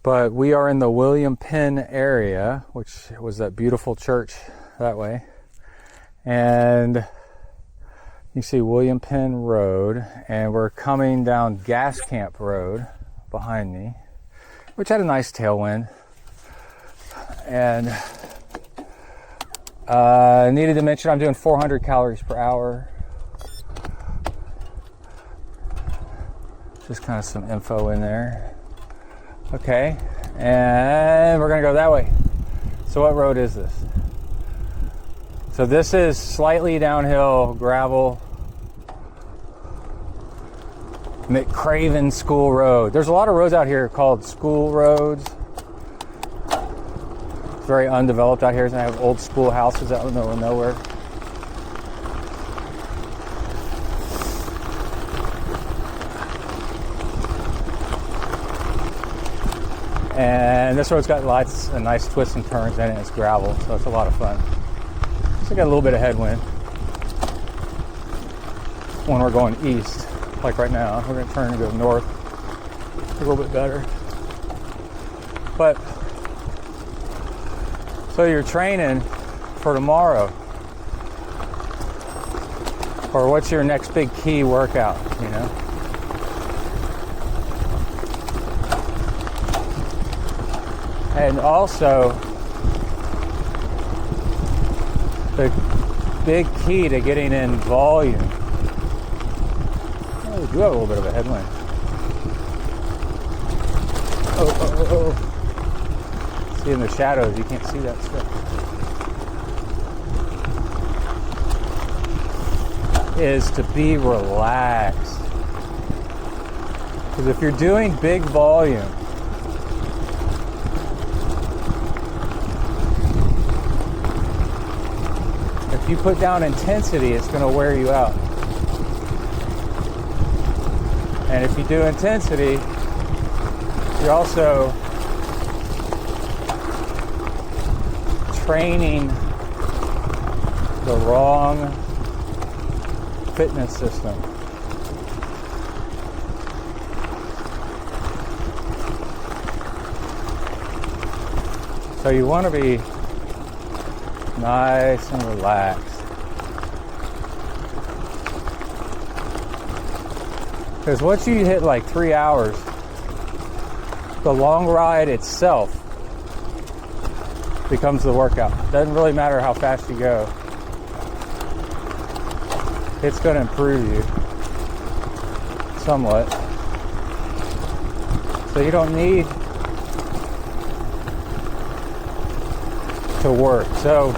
But we are in the William Penn area, which was that beautiful church that way. And you see William Penn Road, and we're coming down Gas Camp Road behind me, which had a nice tailwind. And needed to mention I'm doing 400 calories per hour. Just kind of some info in there. Okay, and we're gonna go that way. So what road is this? So this is slightly downhill gravel. McCraven School Road. There's a lot of roads out here called school roads. It's very undeveloped out here. And I have old schoolhouses out in the middle of nowhere. And this road's got lots of nice twists and turns in it. It's gravel, so it's a lot of fun. So I got a little bit of headwind when we're going east. Like right now, we're going to turn and go north a little bit better. But, so you're training for tomorrow. Or what's your next big key workout, you know? And also, the big key to getting in volume. Oh, we do have a little bit of a headwind. Oh. See in the shadows, you can't see that stuff. Is to be relaxed. Because if you're doing big volume, if you put down intensity, it's going to wear you out. And if you do intensity, you're also training the wrong fitness system. So you want to be nice and relaxed. Because once you hit like 3 hours, the long ride itself becomes the workout. Doesn't really matter how fast you go. It's going to improve you somewhat. So you don't need to work. So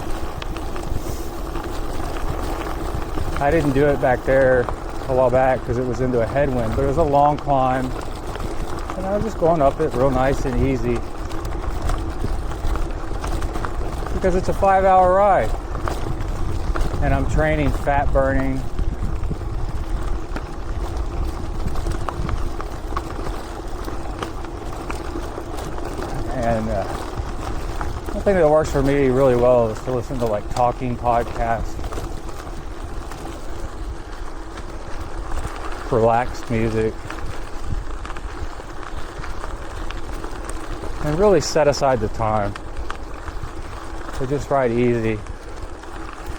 I didn't do it back there a while back because it was into a headwind, but it was a long climb and I was just going up it real nice and easy because it's a 5-hour ride and I'm training fat burning, and one thing that works for me really well is to listen to like talking podcasts, relaxed music, and really set aside the time to just ride easy.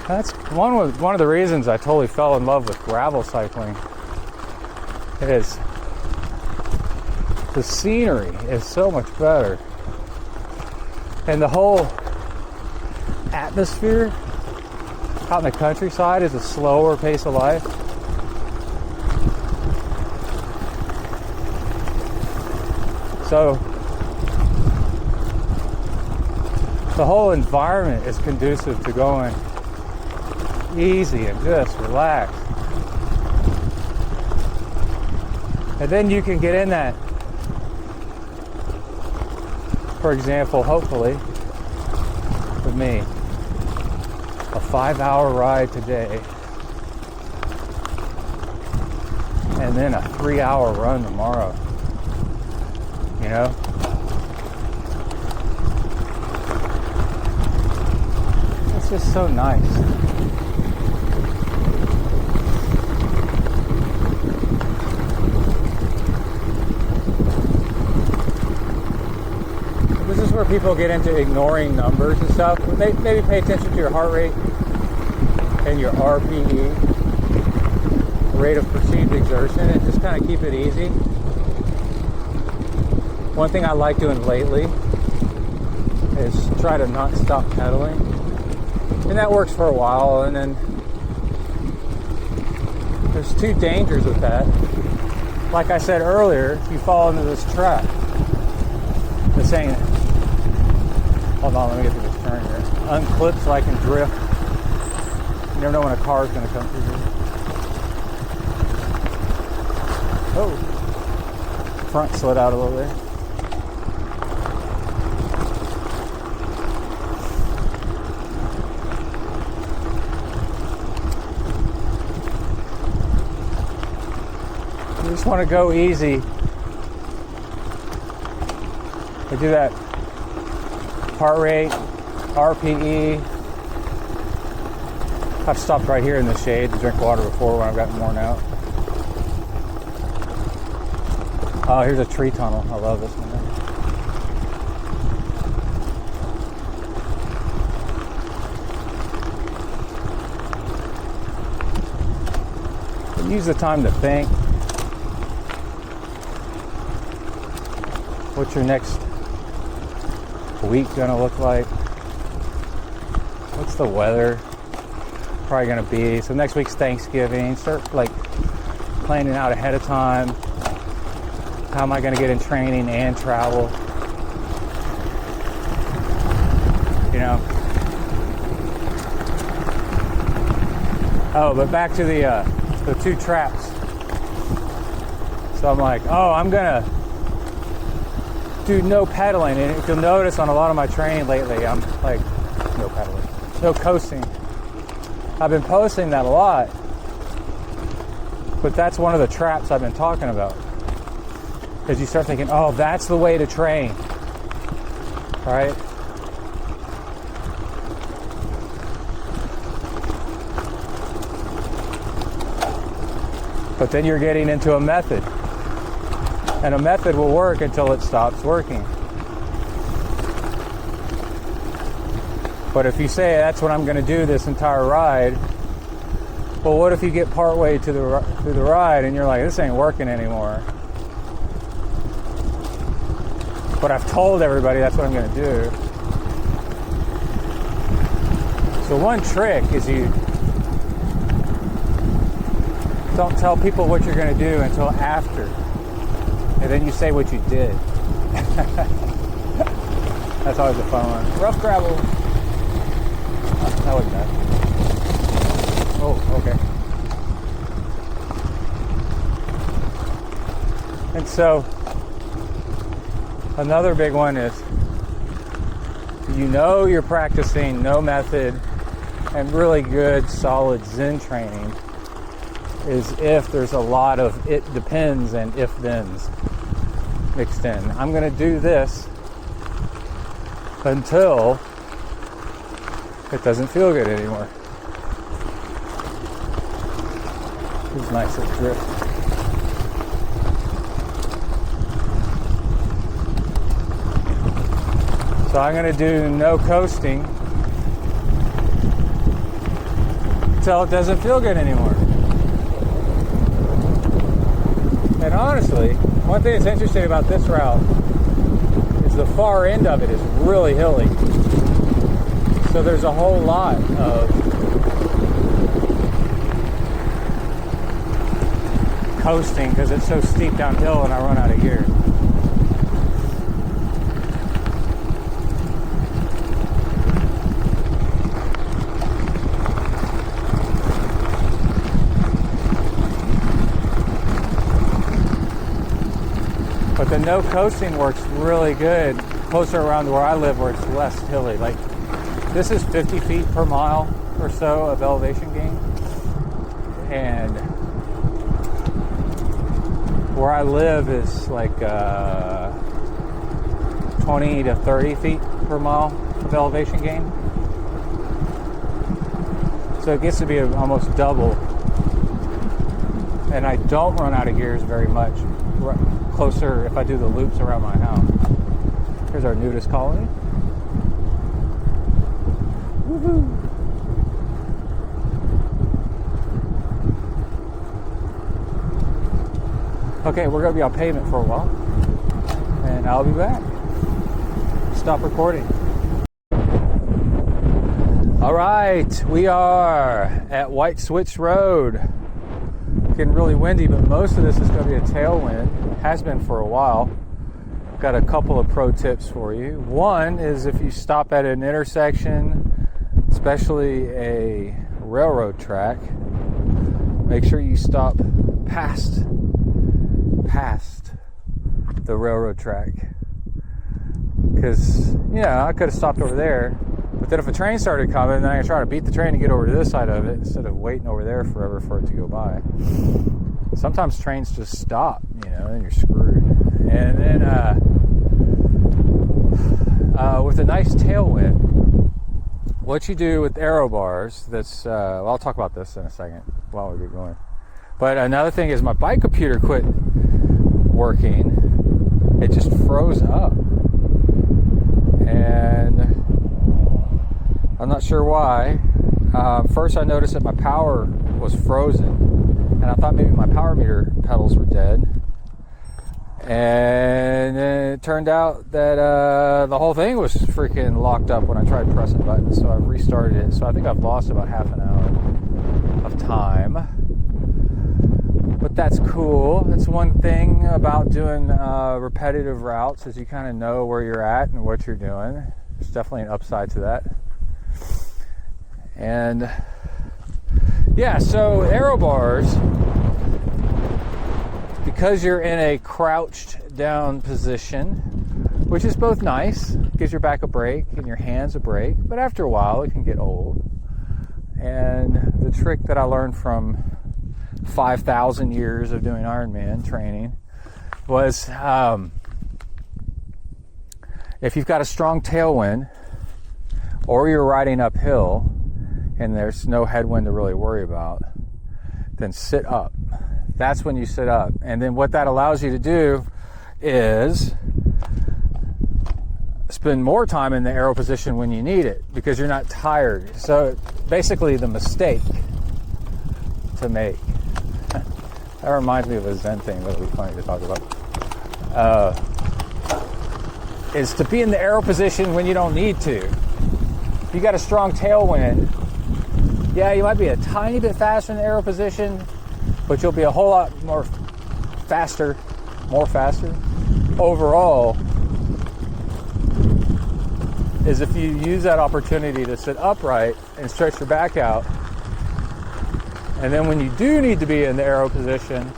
That's one of the reasons I totally fell in love with gravel cycling. Is the scenery is so much better, and the whole atmosphere out in the countryside is a slower pace of life. So the whole environment is conducive to going easy and just relax. And then you can get in that, for example, hopefully, with me, a 5-hour ride today, and then a 3-hour run tomorrow. You know? It's just so nice. This is where people get into ignoring numbers and stuff. Maybe pay attention to your heart rate and your RPE, rate of perceived exertion, and just kind of keep it easy. One thing I like doing lately is try to not stop pedaling. And that works for a while, and then there's two dangers with that. Like I said earlier, if you fall into this trap, this ain't, hold on, let me get to this turn here. Unclip so I can drift You never know when a car is going to come through here. Oh, front slid out a little bit. You just want to go easy. We do that heart rate, RPE. I've stopped right here in the shade to drink water before when I've gotten worn out. Oh, here's a tree tunnel. I love this one. Use the time to think. What's your next week gonna look like? What's the weather probably gonna be? So next week's Thanksgiving. Start like planning out ahead of time. How am I gonna get in training and travel? You know. Oh, but back to the two traps. So I'm like, oh, I'm gonna do no pedaling. And if you'll notice on a lot of my training lately, I'm like, no pedaling, no coasting. I've been posting that a lot, but that's one of the traps I've been talking about. Because you start thinking, oh, that's the way to train, right? But then you're getting into a method. And a method will work until it stops working. But if you say that's what I'm going to do this entire ride, well, what if you get partway through the ride and you're like, this ain't working anymore? But I've told everybody that's what I'm going to do. So one trick is you don't tell people what you're going to do until after. And then you say what you did. That's always a fun one. Rough gravel. Oh, that wasn't bad. Oh, okay. And so, another big one is, you know you're practicing no method and really good, solid Zen training is if there's a lot of it depends and if-thens mixed in. I'm going to do this until it doesn't feel good anymore. This is nice little drift. So I'm going to do no coasting until it doesn't feel good anymore. And honestly, one thing that's interesting about this route is the far end of it is really hilly. So there's a whole lot of coasting because it's so steep downhill and I run out of gear. But the no coasting works really good closer around where I live where it's less hilly. Like this is 50 feet per mile or so of elevation gain. And where I live is like 20 to 30 feet per mile of elevation gain. So it gets to be almost double. And I don't run out of gears very much. Closer if I do the loops around my house. Here's our nudist colony. Woohoo! Okay, we're going to be on pavement for a while, and I'll be back. Stop recording. All right, we are at White Switch Road. Getting really windy, but most of this is going to be a tailwind. Has been for a while. Got a couple of pro tips for you. One is if you stop at an intersection, especially a railroad track, make sure you stop past the railroad track. Because, you know, I could have stopped over there, but then if a train started coming, then I could try to beat the train to get over to this side of it instead of waiting over there forever for it to go by. Sometimes trains just stop, you know, and you're screwed. And then with a nice tailwind, what you do with aero bars, that's, well, I'll talk about this in a second while we get going. But another thing is my bike computer quit working. It just froze up. And I'm not sure why. First I noticed that my power was frozen. And I thought maybe my power meter pedals were dead. And then it turned out that the whole thing was freaking locked up when I tried pressing buttons. So I've restarted it. So I think I've lost about half an hour of time. But that's cool. That's one thing about doing repetitive routes, is you kind of know where you're at and what you're doing. There's definitely an upside to that. And yeah, so aero bars, because you're in a crouched down position, which is both nice, gives your back a break and your hands a break, but after a while it can get old. And the trick that I learned from 5,000 years of doing Ironman training was, if you've got a strong tailwind or you're riding uphill and there's no headwind to really worry about, then sit up. That's when you sit up. And then what that allows you to do is spend more time in the aero position when you need it, because you're not tired. So basically the mistake to make, that reminds me of a Zen thing that'll be funny to talk about, is to be in the aero position when you don't need to. If you got a strong tailwind, yeah, you might be a tiny bit faster in the aero position, but you'll be a whole lot more faster overall, is if you use that opportunity to sit upright and stretch your back out. And then when you do need to be in the aero position,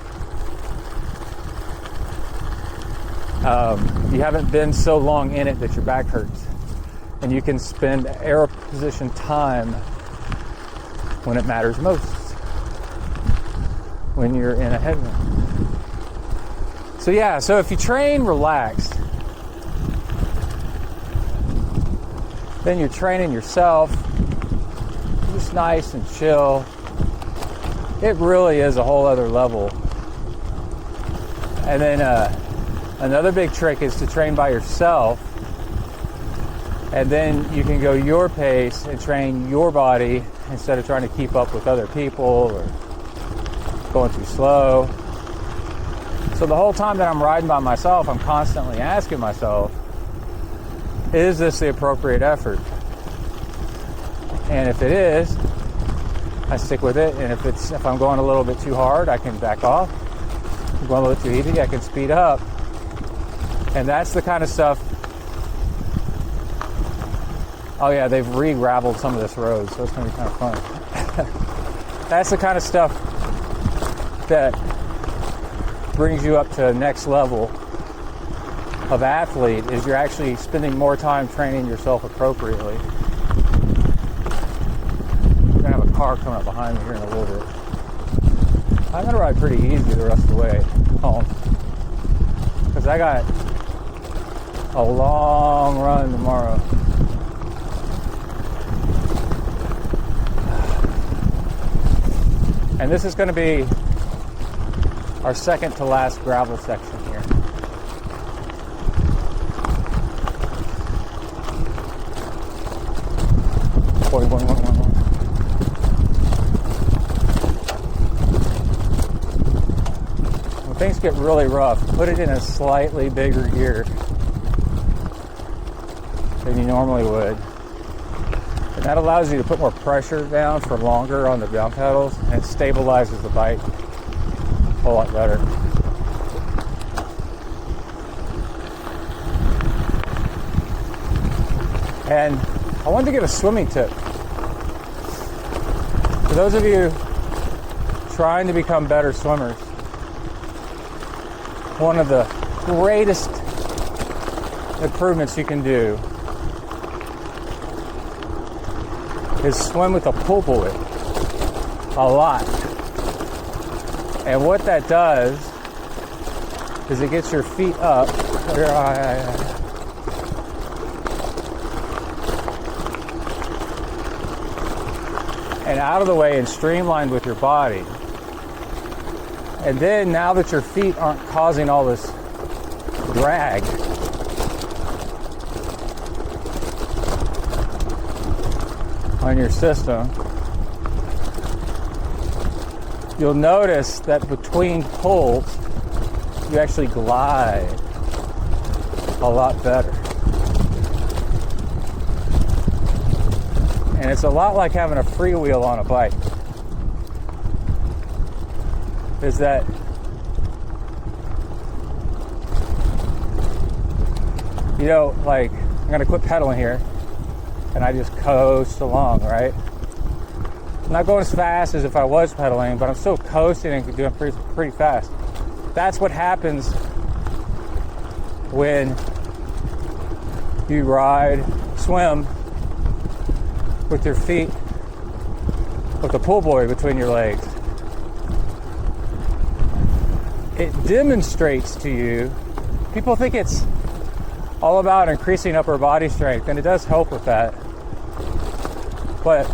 you haven't been so long in it that your back hurts. And you can spend aero position time when it matters most, when you're in a headwind. So yeah, so if you train relaxed, then you're training yourself just nice and chill. It really is a whole other level. And then another big trick is to train by yourself, and then you can go your pace and train your body instead of trying to keep up with other people or going too slow. So the whole time that I'm riding by myself, I'm constantly asking myself, is this the appropriate effort? And if it is, I stick with it. And if I'm going a little bit too hard, I can back off. If I'm going a little too easy, I can speed up. And that's the kind of stuff. Oh yeah, they've re-graveled some of this road, so it's going to be kind of fun. That's the kind of stuff that brings you up to the next level of athlete, is you're actually spending more time training yourself appropriately. We're going to have a car coming up behind me here in a little bit. I'm going to ride pretty easy the rest of the way home, because I got a long run tomorrow. And this is going to be our second to last gravel section here. When things get really rough, put it in a slightly bigger gear than you normally would. And that allows you to put more pressure down for longer on the down pedals, and it stabilizes the bike a whole lot better. And I wanted to give a swimming tip. those of you trying to become better swimmers, one of the greatest improvements you can do is swim with a pool buoy a lot. And what that does is it gets your feet up and out of the way and streamlined with your body. And then now that your feet aren't causing all this drag, on your system, you'll notice that between pulls, you actually glide a lot better. And it's a lot like having a freewheel on a bike. Is that like, I'm gonna quit pedaling here and I just coast along, right? I'm not going as fast as if I was pedaling, but I'm still coasting and doing pretty fast. That's what happens when you swim with your feet, with the pool buoy between your legs. It demonstrates to you, people think it's all about increasing upper body strength, and it does help with that. But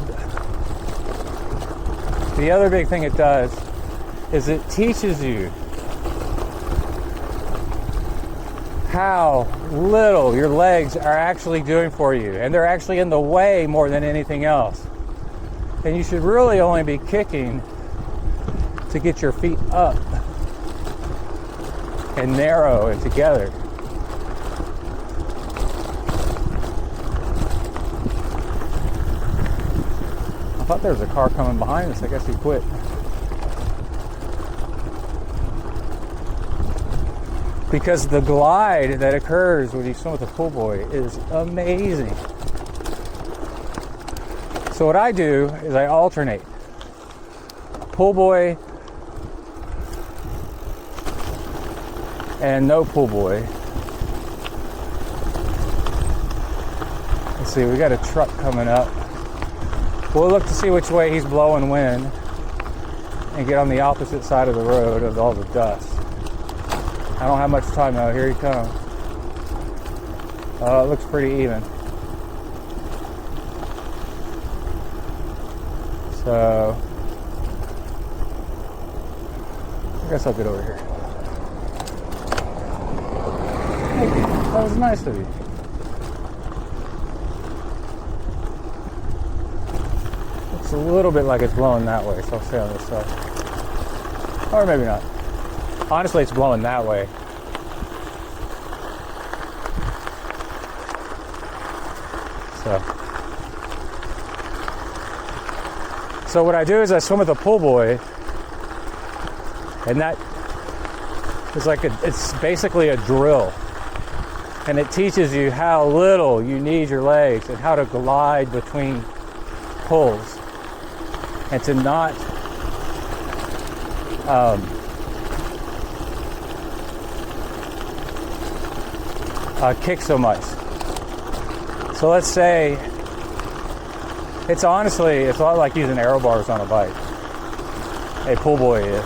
the other big thing it does is it teaches you how little your legs are actually doing for you, and they're actually in the way more than anything else. And you should really only be kicking to get your feet up and narrow and together. I thought there was a car coming behind us. I guess he quit. Because the glide that occurs when you swim with a pool buoy is amazing. So what I do is I alternate pool buoy and no pool buoy. Let's see, we got a truck coming up. We'll look to see which way he's blowing wind and get on the opposite side of the road of all the dust. I don't have much time though. Here he comes. It looks pretty even. So I guess I'll get over here. Thank you. That was nice of you. Looks a little bit like it's blowing that way, so I'll stay on this side. Or maybe not. Honestly, it's blowing that way. So what I do is I swim with a pool buoy, and that is it's basically a drill. And it teaches you how little you need your legs and how to glide between pulls and to not kick so much. So let's say it's a lot like using aero bars on a bike. A pool buoy is.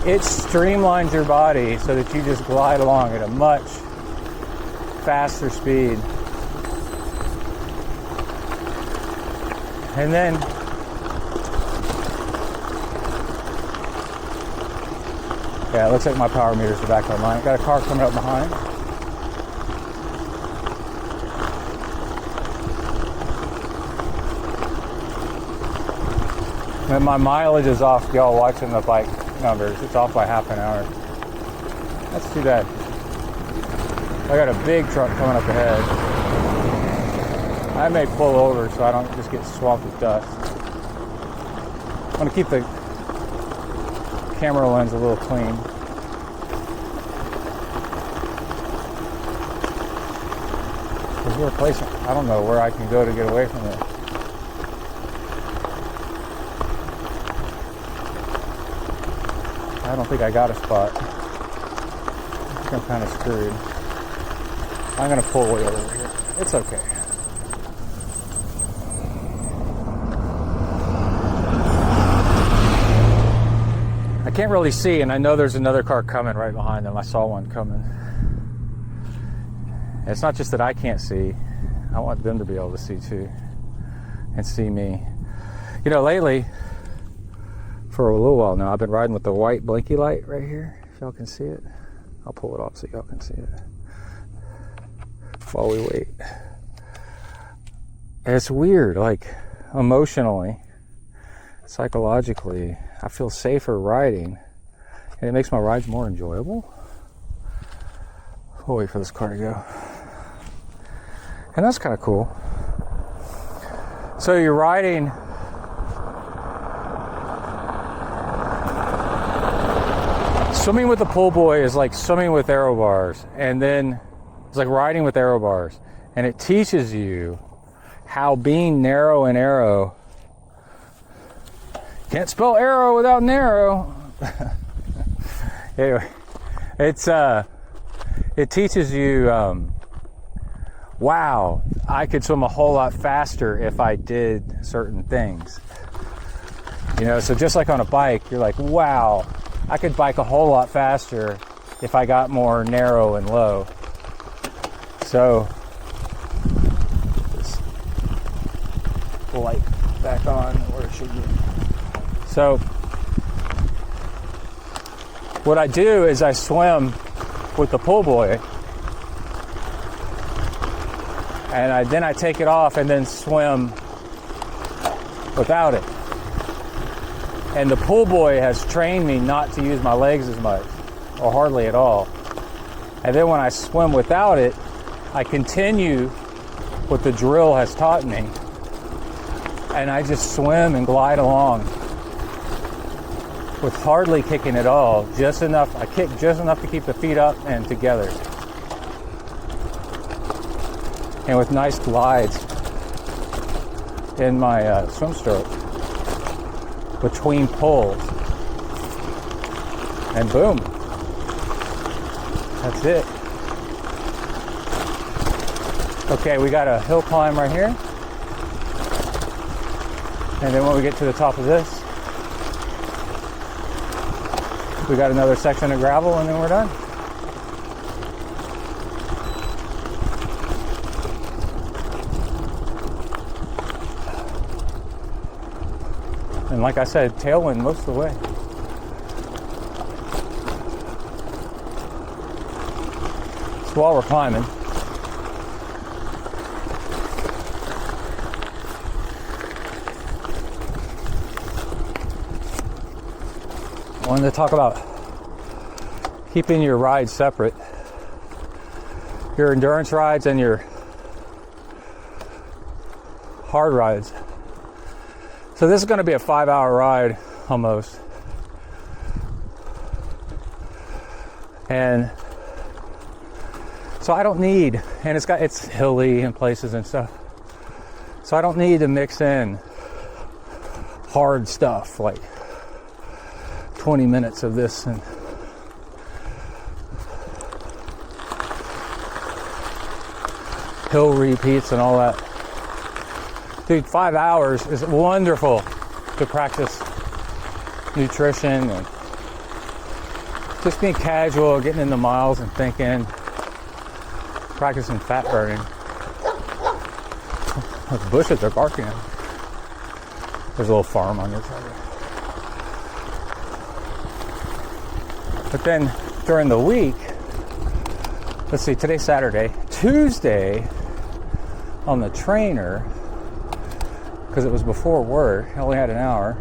It streamlines your body so that you just glide along at a much faster speed. And then yeah, it looks like my power meters are back online. Got a car coming up behind. And my mileage is off, y'all watching the bike numbers. It's off by half an hour. That's too bad. I got a big truck coming up ahead. I may pull over so I don't just get swamped with dust. I want to keep the camera lens a little clean. Is there a place, I don't know where I can go to get away from it. I don't think I got a spot. I think I'm kind of screwed. I'm gonna pull way over here. It's okay. I can't really see, and I know there's another car coming right behind them. I saw one coming. And it's not just that I can't see. I want them to be able to see too, and see me. You know, lately, for a little while now, I've been riding with the white blinky light right here. If y'all can see it. I'll pull it off so y'all can see it while we wait. And it's weird, like emotionally, psychologically, I feel safer riding, and it makes my rides more enjoyable. We'll wait for this car to go. And that's kind of cool. So you're riding swimming with the pull buoy is like swimming with aero bars, and then it's like riding with aero bars, and it teaches you how being narrow and arrow, can't spell arrow without narrow. Anyway, it teaches you, wow, I could swim a whole lot faster if I did certain things. You know, so just like on a bike, you're like, wow, I could bike a whole lot faster if I got more narrow and low. So, this light back on where it should be. So, what I do is I swim with the pull buoy, and then I take it off and then swim without it. And the pull buoy has trained me not to use my legs as much, or hardly at all. And then when I swim without it, I continue what the drill has taught me, and I just swim and glide along with hardly kicking at all, just enough. I kick just enough to keep the feet up and together, and with nice glides in my swim stroke between pulls, and boom, that's it. Okay, we got a hill climb right here, and then when we get to the top of this, we got another section of gravel, and then we're done. And like I said, tailwind most of the way. So while we're climbing, I wanted to talk about keeping your rides separate, your endurance rides and your hard rides. So this is going to be a 5-hour ride almost, and so I don't need, and it's hilly in places and stuff, so I don't need to mix in hard stuff like 20 minutes of this and hill repeats and all that. Dude, 5 hours is wonderful to practice nutrition and just being casual, getting into miles and thinking, practicing fat burning. Those bushes are barking. There's a little farm on this side. But then during the week, let's see, today's Saturday. Tuesday on the trainer, because it was before work, I only had an hour,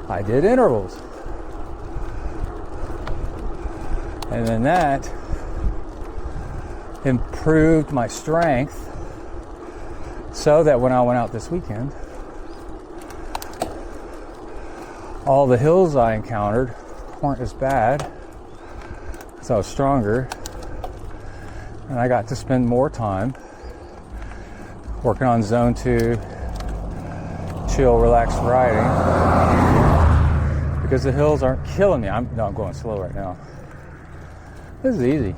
I did intervals. And then that improved my strength so that when I went out this weekend, all the hills I encountered weren't as bad, so I was stronger, and I got to spend more time working on zone 2, chill, relaxed riding, because the hills aren't killing me. I'm going slow right now. This is easy.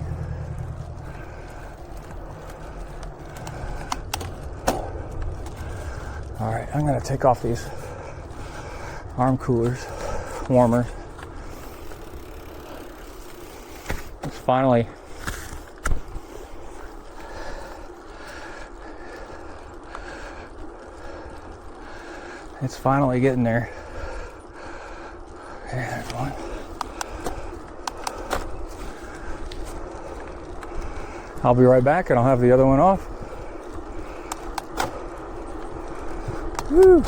All right, I'm gonna take off these arm coolers, warmers. It's finally getting there. Okay, there's one. I'll be right back and I'll have the other one off. Woo!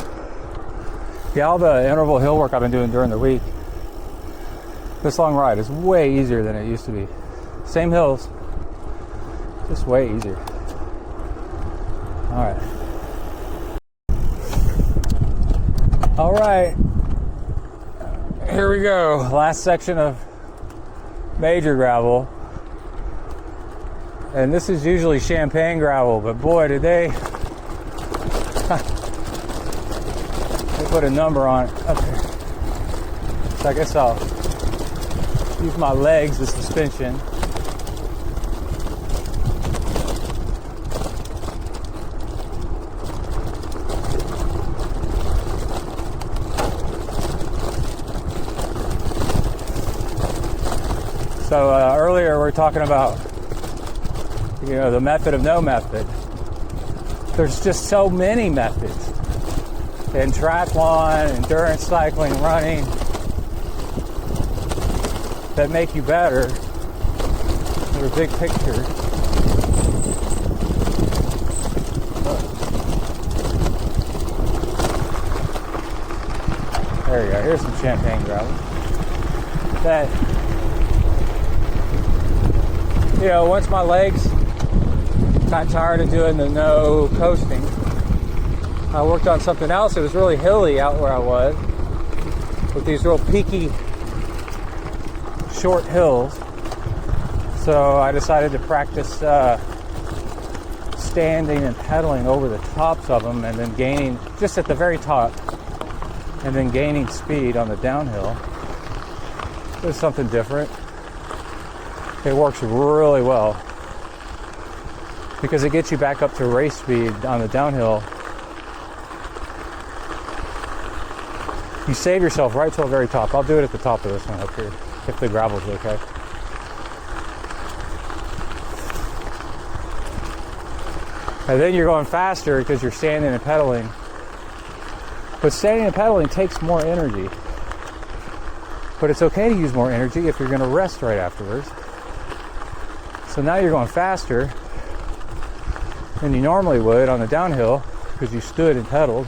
Yeah, all the interval hill work I've been doing during the week, this long ride is way easier than it used to be. Same hills, just way easier. All right. All right. Here we go. Last section of major gravel. And this is usually champagne gravel, but boy, did they put a number on it up here. So I guess I'll use my legs as suspension. So earlier we were talking about, the method of no method. There's just so many methods in triathlon, endurance cycling, running that make you better in the big picture. There you go. Here's some champagne gravel. That, once my legs got tired of doing the no coasting, I worked on something else. It was really hilly out where I was, with these real peaky, short hills. So I decided to practice standing and pedaling over the tops of them, and then gaining, just at the very top, and then gaining speed on the downhill. It was something different. It works really well because it gets you back up to race speed on the downhill. You save yourself right till the very top. I'll do it at the top of this one up here, if the gravel's okay. And then you're going faster because you're standing and pedaling. But standing and pedaling takes more energy. But it's okay to use more energy if you're going to rest right afterwards. So now you're going faster than you normally would on the downhill because you stood and pedaled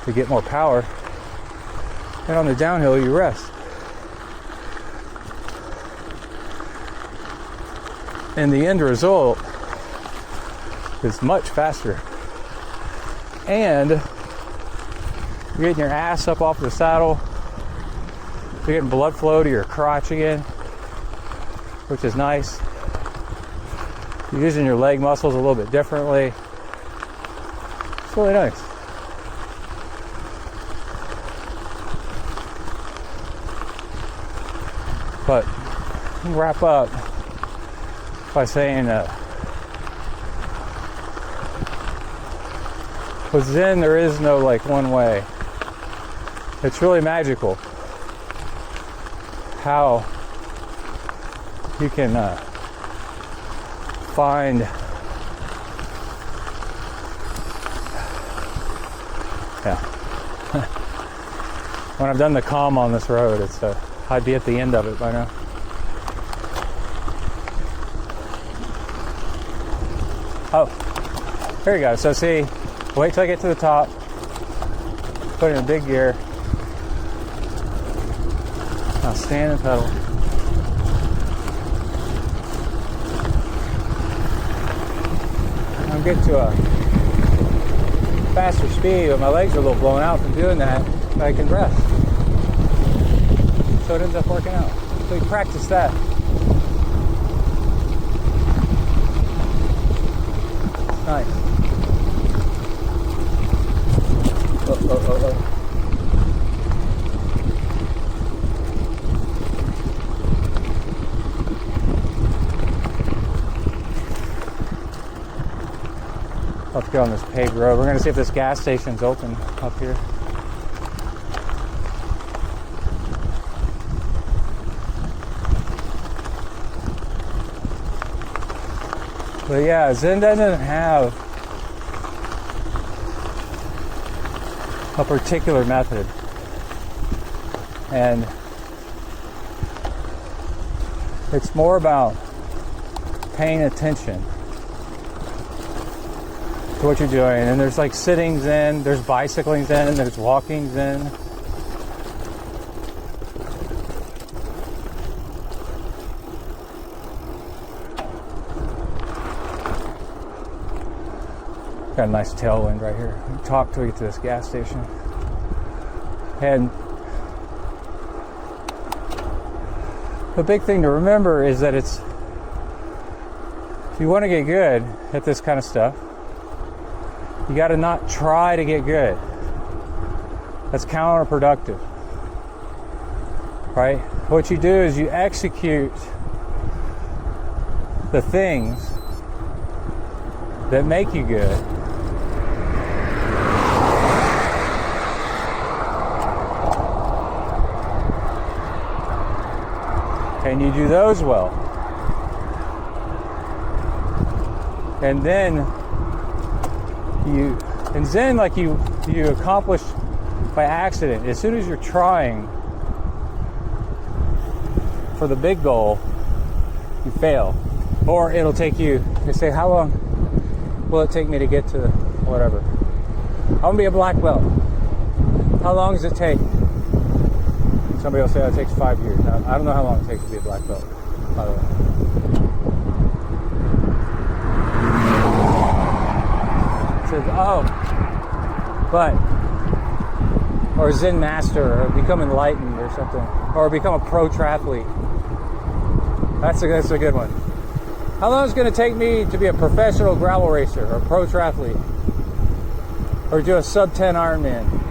to get more power. And on the downhill, you rest. And the end result is much faster. And you're getting your ass up off the saddle. You're getting blood flow to your crotch again, which is nice. You're using your leg muscles a little bit differently. It's really nice. But I'll wrap up by saying with Zen there is no one way. It's really magical how you can find when I've done the calm on this road, it's I'd be at the end of it by now. Oh, here you go. So see, wait till I get to the top, put it in big gear. Now stand and pedal. I'm getting to a faster speed, but my legs are a little blown out from doing that, but I can rest. So it ends up working out. So you practice that. Nice. up here on this paved road. We're going to see if this gas station's open up here. But yeah, Zen doesn't have a particular method. And it's more about paying attention to what you're doing. And there's like sitting Zen, there's bicycling Zen, there's walking Zen. Got a nice tailwind right here. Talk till we get to this gas station. And the big thing to remember is that if you want to get good at this kind of stuff, you got to not try to get good. That's counterproductive, right? What you do is you execute the things that make you good. And you do those well. And then in Zen, like you accomplish by accident. As soon as you're trying for the big goal, you fail. Or it'll take you, they say, how long will it take me to get to whatever? I want to be a black belt. How long does it take? Somebody will say, oh, it takes 5 years. Now, I don't know how long it takes to be a black belt, by the way. It says, oh, but, or Zen master, or become enlightened or something, or become a pro triathlete. That's a good one. How long is it going to take me to be a professional gravel racer or a pro triathlete? Or do a sub 10 Ironman?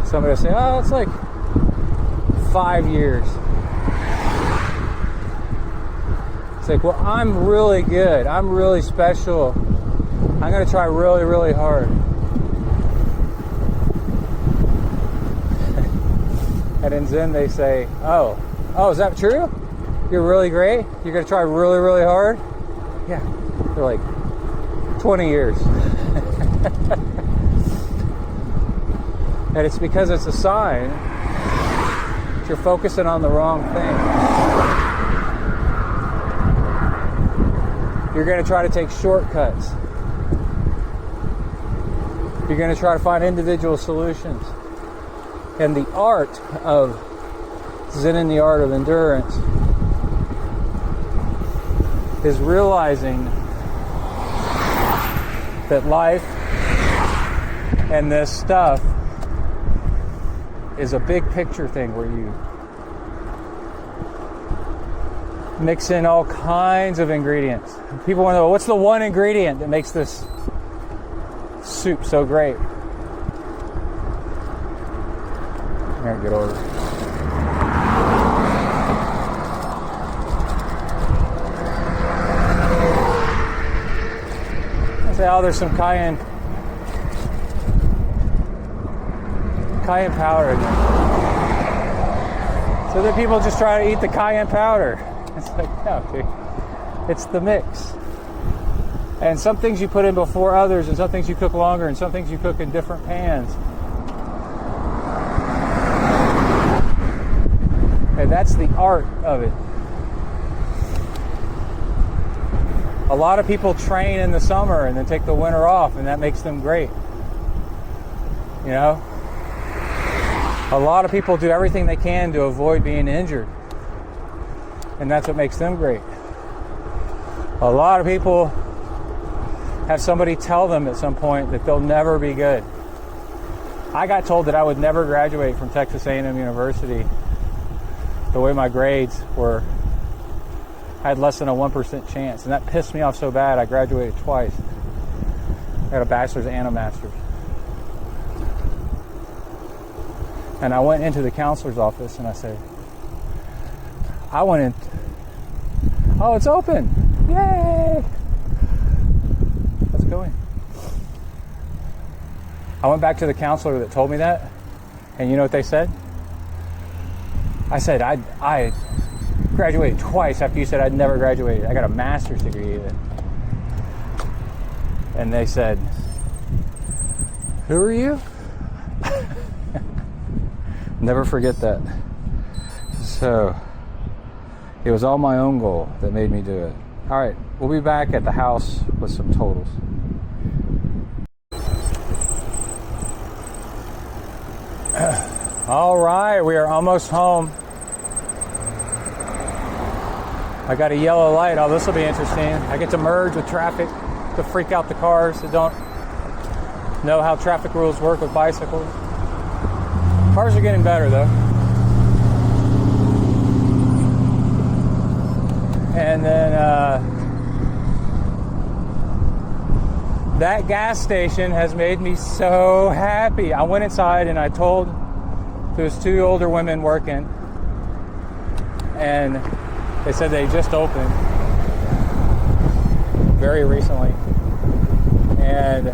Somebody will say, oh, it's like 5 years. It's like, well, I'm really good. I'm really special. I'm going to try really, really hard. And in Zen, they say, oh, is that true? You're really great? You're going to try really, really hard? Yeah. They're like, 20 years. And it's because it's a sign that you're focusing on the wrong thing. You're going to try to take shortcuts. You're going to try to find individual solutions. And the art of Zen and the art of endurance is realizing that life and this stuff is a big picture thing where you mix in all kinds of ingredients. People want to know, what's the one ingredient that makes this soup so great? I'm gonna get over. I say, oh, there's some cayenne powder in there. So that people just try to eat the cayenne powder. It's like, no, dude. It's the mix. And some things you put in before others, and some things you cook longer, and some things you cook in different pans. And that's the art of it. A lot of people train in the summer and then take the winter off, and that makes them great. You know? A lot of people do everything they can to avoid being injured, and that's what makes them great. A lot of people have somebody tell them at some point that they'll never be good. I got told that I would never graduate from Texas A&M University. The way my grades were, I had less than a 1% chance, and that pissed me off so bad I graduated twice. I got a bachelor's and a master's. And I went into the counselor's office and I said, I went in, oh, it's open, yay! I went back to the counselor that told me that, and you know what they said? I said, I graduated twice after you said I'd never graduated. I got a master's degree even. And they said, who are you? Never forget that. So it was all my own goal that made me do it. All right, we'll be back at the house with some totals. All right, we are almost home. I got a yellow light. Oh, this will be interesting. I get to merge with traffic to freak out the cars that don't know how traffic rules work with bicycles. Cars are getting better though. And then that gas station has made me so happy. I went inside and I told, there was 2 older women working, and they said they just opened very recently. And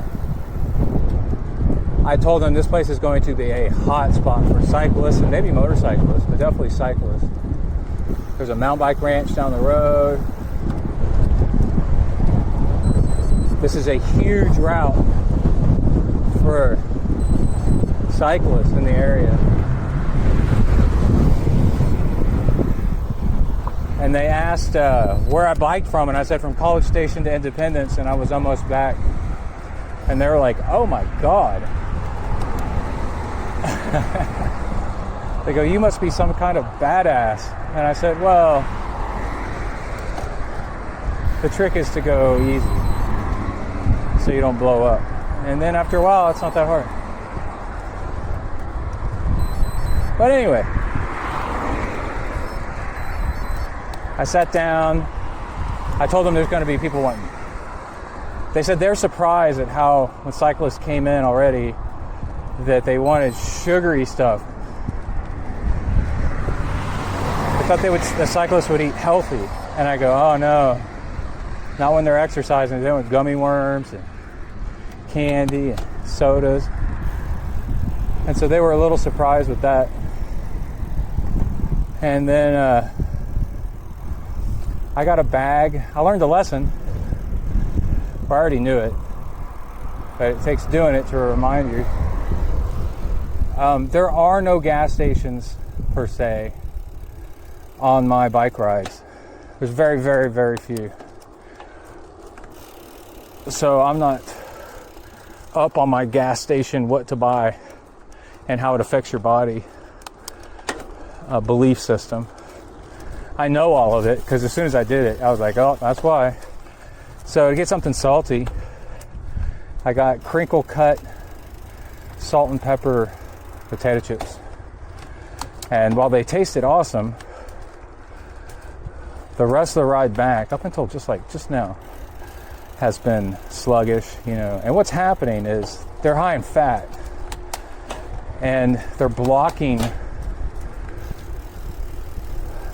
I told them this place is going to be a hot spot for cyclists and maybe motorcyclists, but definitely cyclists. There's a mountain bike ranch down the road. This is a huge route for cyclists in the area. And they asked where I biked from, and I said from College Station to Independence, and I was almost back. And they were like, oh my God. They go, you must be some kind of badass. And I said, well, the trick is to go easy so you don't blow up. And then after a while, it's not that hard. But anyway, I sat down. I told them there's going to be people wanting. They said they're surprised at how, when cyclists came in already, that they wanted sugary stuff. They thought the cyclists would eat healthy. And I go, oh no, not when they're exercising. They want gummy worms and candy and sodas. And so they were a little surprised with that. And then I got a bag. I learned a lesson. I already knew it, but it takes doing it to remind you. There are no gas stations per se on my bike rides. There's very, very, very few. So I'm not up on my gas station what to buy and how it affects your body belief system. I know all of it because as soon as I did it, I was like, oh, that's why. So to get something salty, I got crinkle cut salt and pepper potato chips. And while they tasted awesome, the rest of the ride back, up until just now, has been sluggish, you know. And what's happening is they're high in fat and they're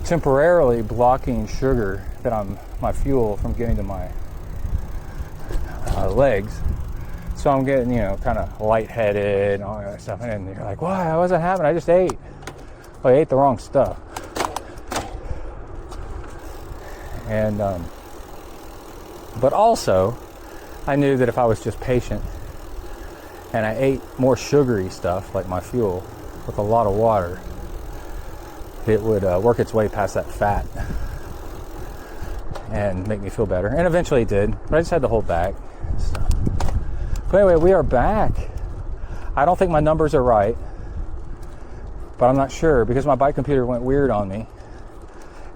temporarily blocking sugar that my fuel from getting to my legs. So I'm getting, you know, kind of lightheaded and all that stuff. And then you're like, why? How was that happening? I just ate. Well, I ate the wrong stuff. And, but also, I knew that if I was just patient and I ate more sugary stuff, like my fuel, with a lot of water, it would work its way past that fat and make me feel better. And eventually it did, but I just had to hold back. So. But anyway, we are back. I don't think my numbers are right, but I'm not sure because my bike computer went weird on me.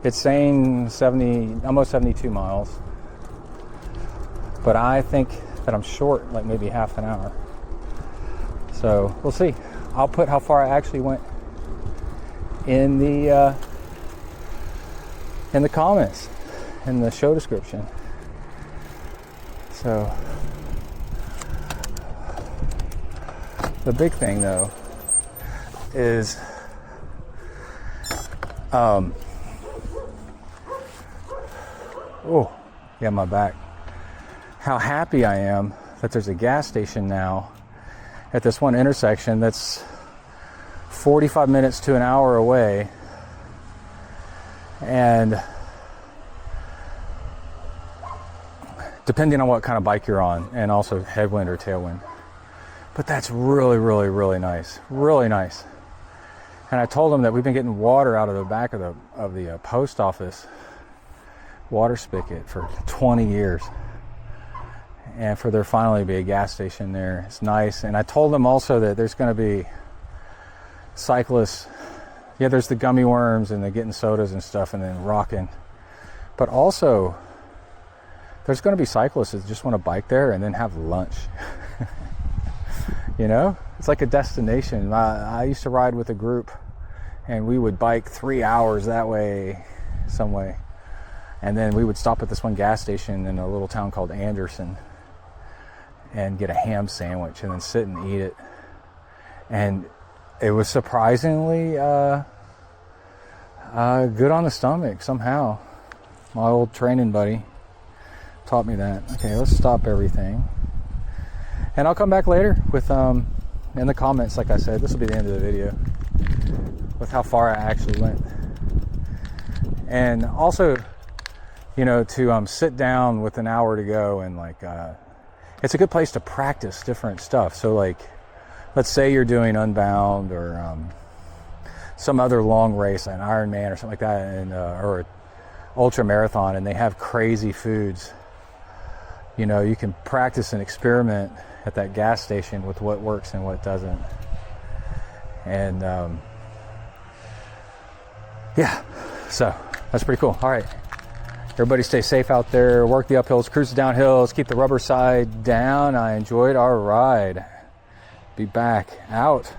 It's saying almost 72 miles, but I think that I'm short, like maybe half an hour. So we'll see. I'll put how far I actually went in the comments, in the show description. So the big thing though is oh yeah, my back, how happy I am that there's a gas station now at this one intersection that's 45 minutes to an hour away, and depending on what kind of bike you're on, and also headwind or tailwind. But that's really, really, really nice. Really nice. And I told them that we've been getting water out of the back of the post office water spigot for 20 years. And for there finally to be a gas station there, it's nice. And I told them also that there's going to be cyclists. Yeah, there's the gummy worms and the getting sodas and stuff and then rocking. But also, there's going to be cyclists that just want to bike there and then have lunch. You know, it's like a destination. I used to ride with a group, and we would bike 3 hours that way, some way, and then we would stop at this one gas station in a little town called Anderson and get a ham sandwich and then sit and eat it. And it was surprisingly good on the stomach somehow. My old training buddy taught me that. Okay, let's stop everything. And I'll come back later with, in the comments, like I said, this will be the end of the video, with how far I actually went. And also, you know, to sit down with an hour to go and it's a good place to practice different stuff. So like, let's say you're doing Unbound or some other long race, an Ironman or something like that, and or an ultra marathon, and they have crazy foods. You know, you can practice and experiment at that gas station with what works and what doesn't. And yeah, so that's pretty cool. All right, everybody stay safe out there, work the uphills, cruise the downhills, keep the rubber side down. I enjoyed our ride. Be back out.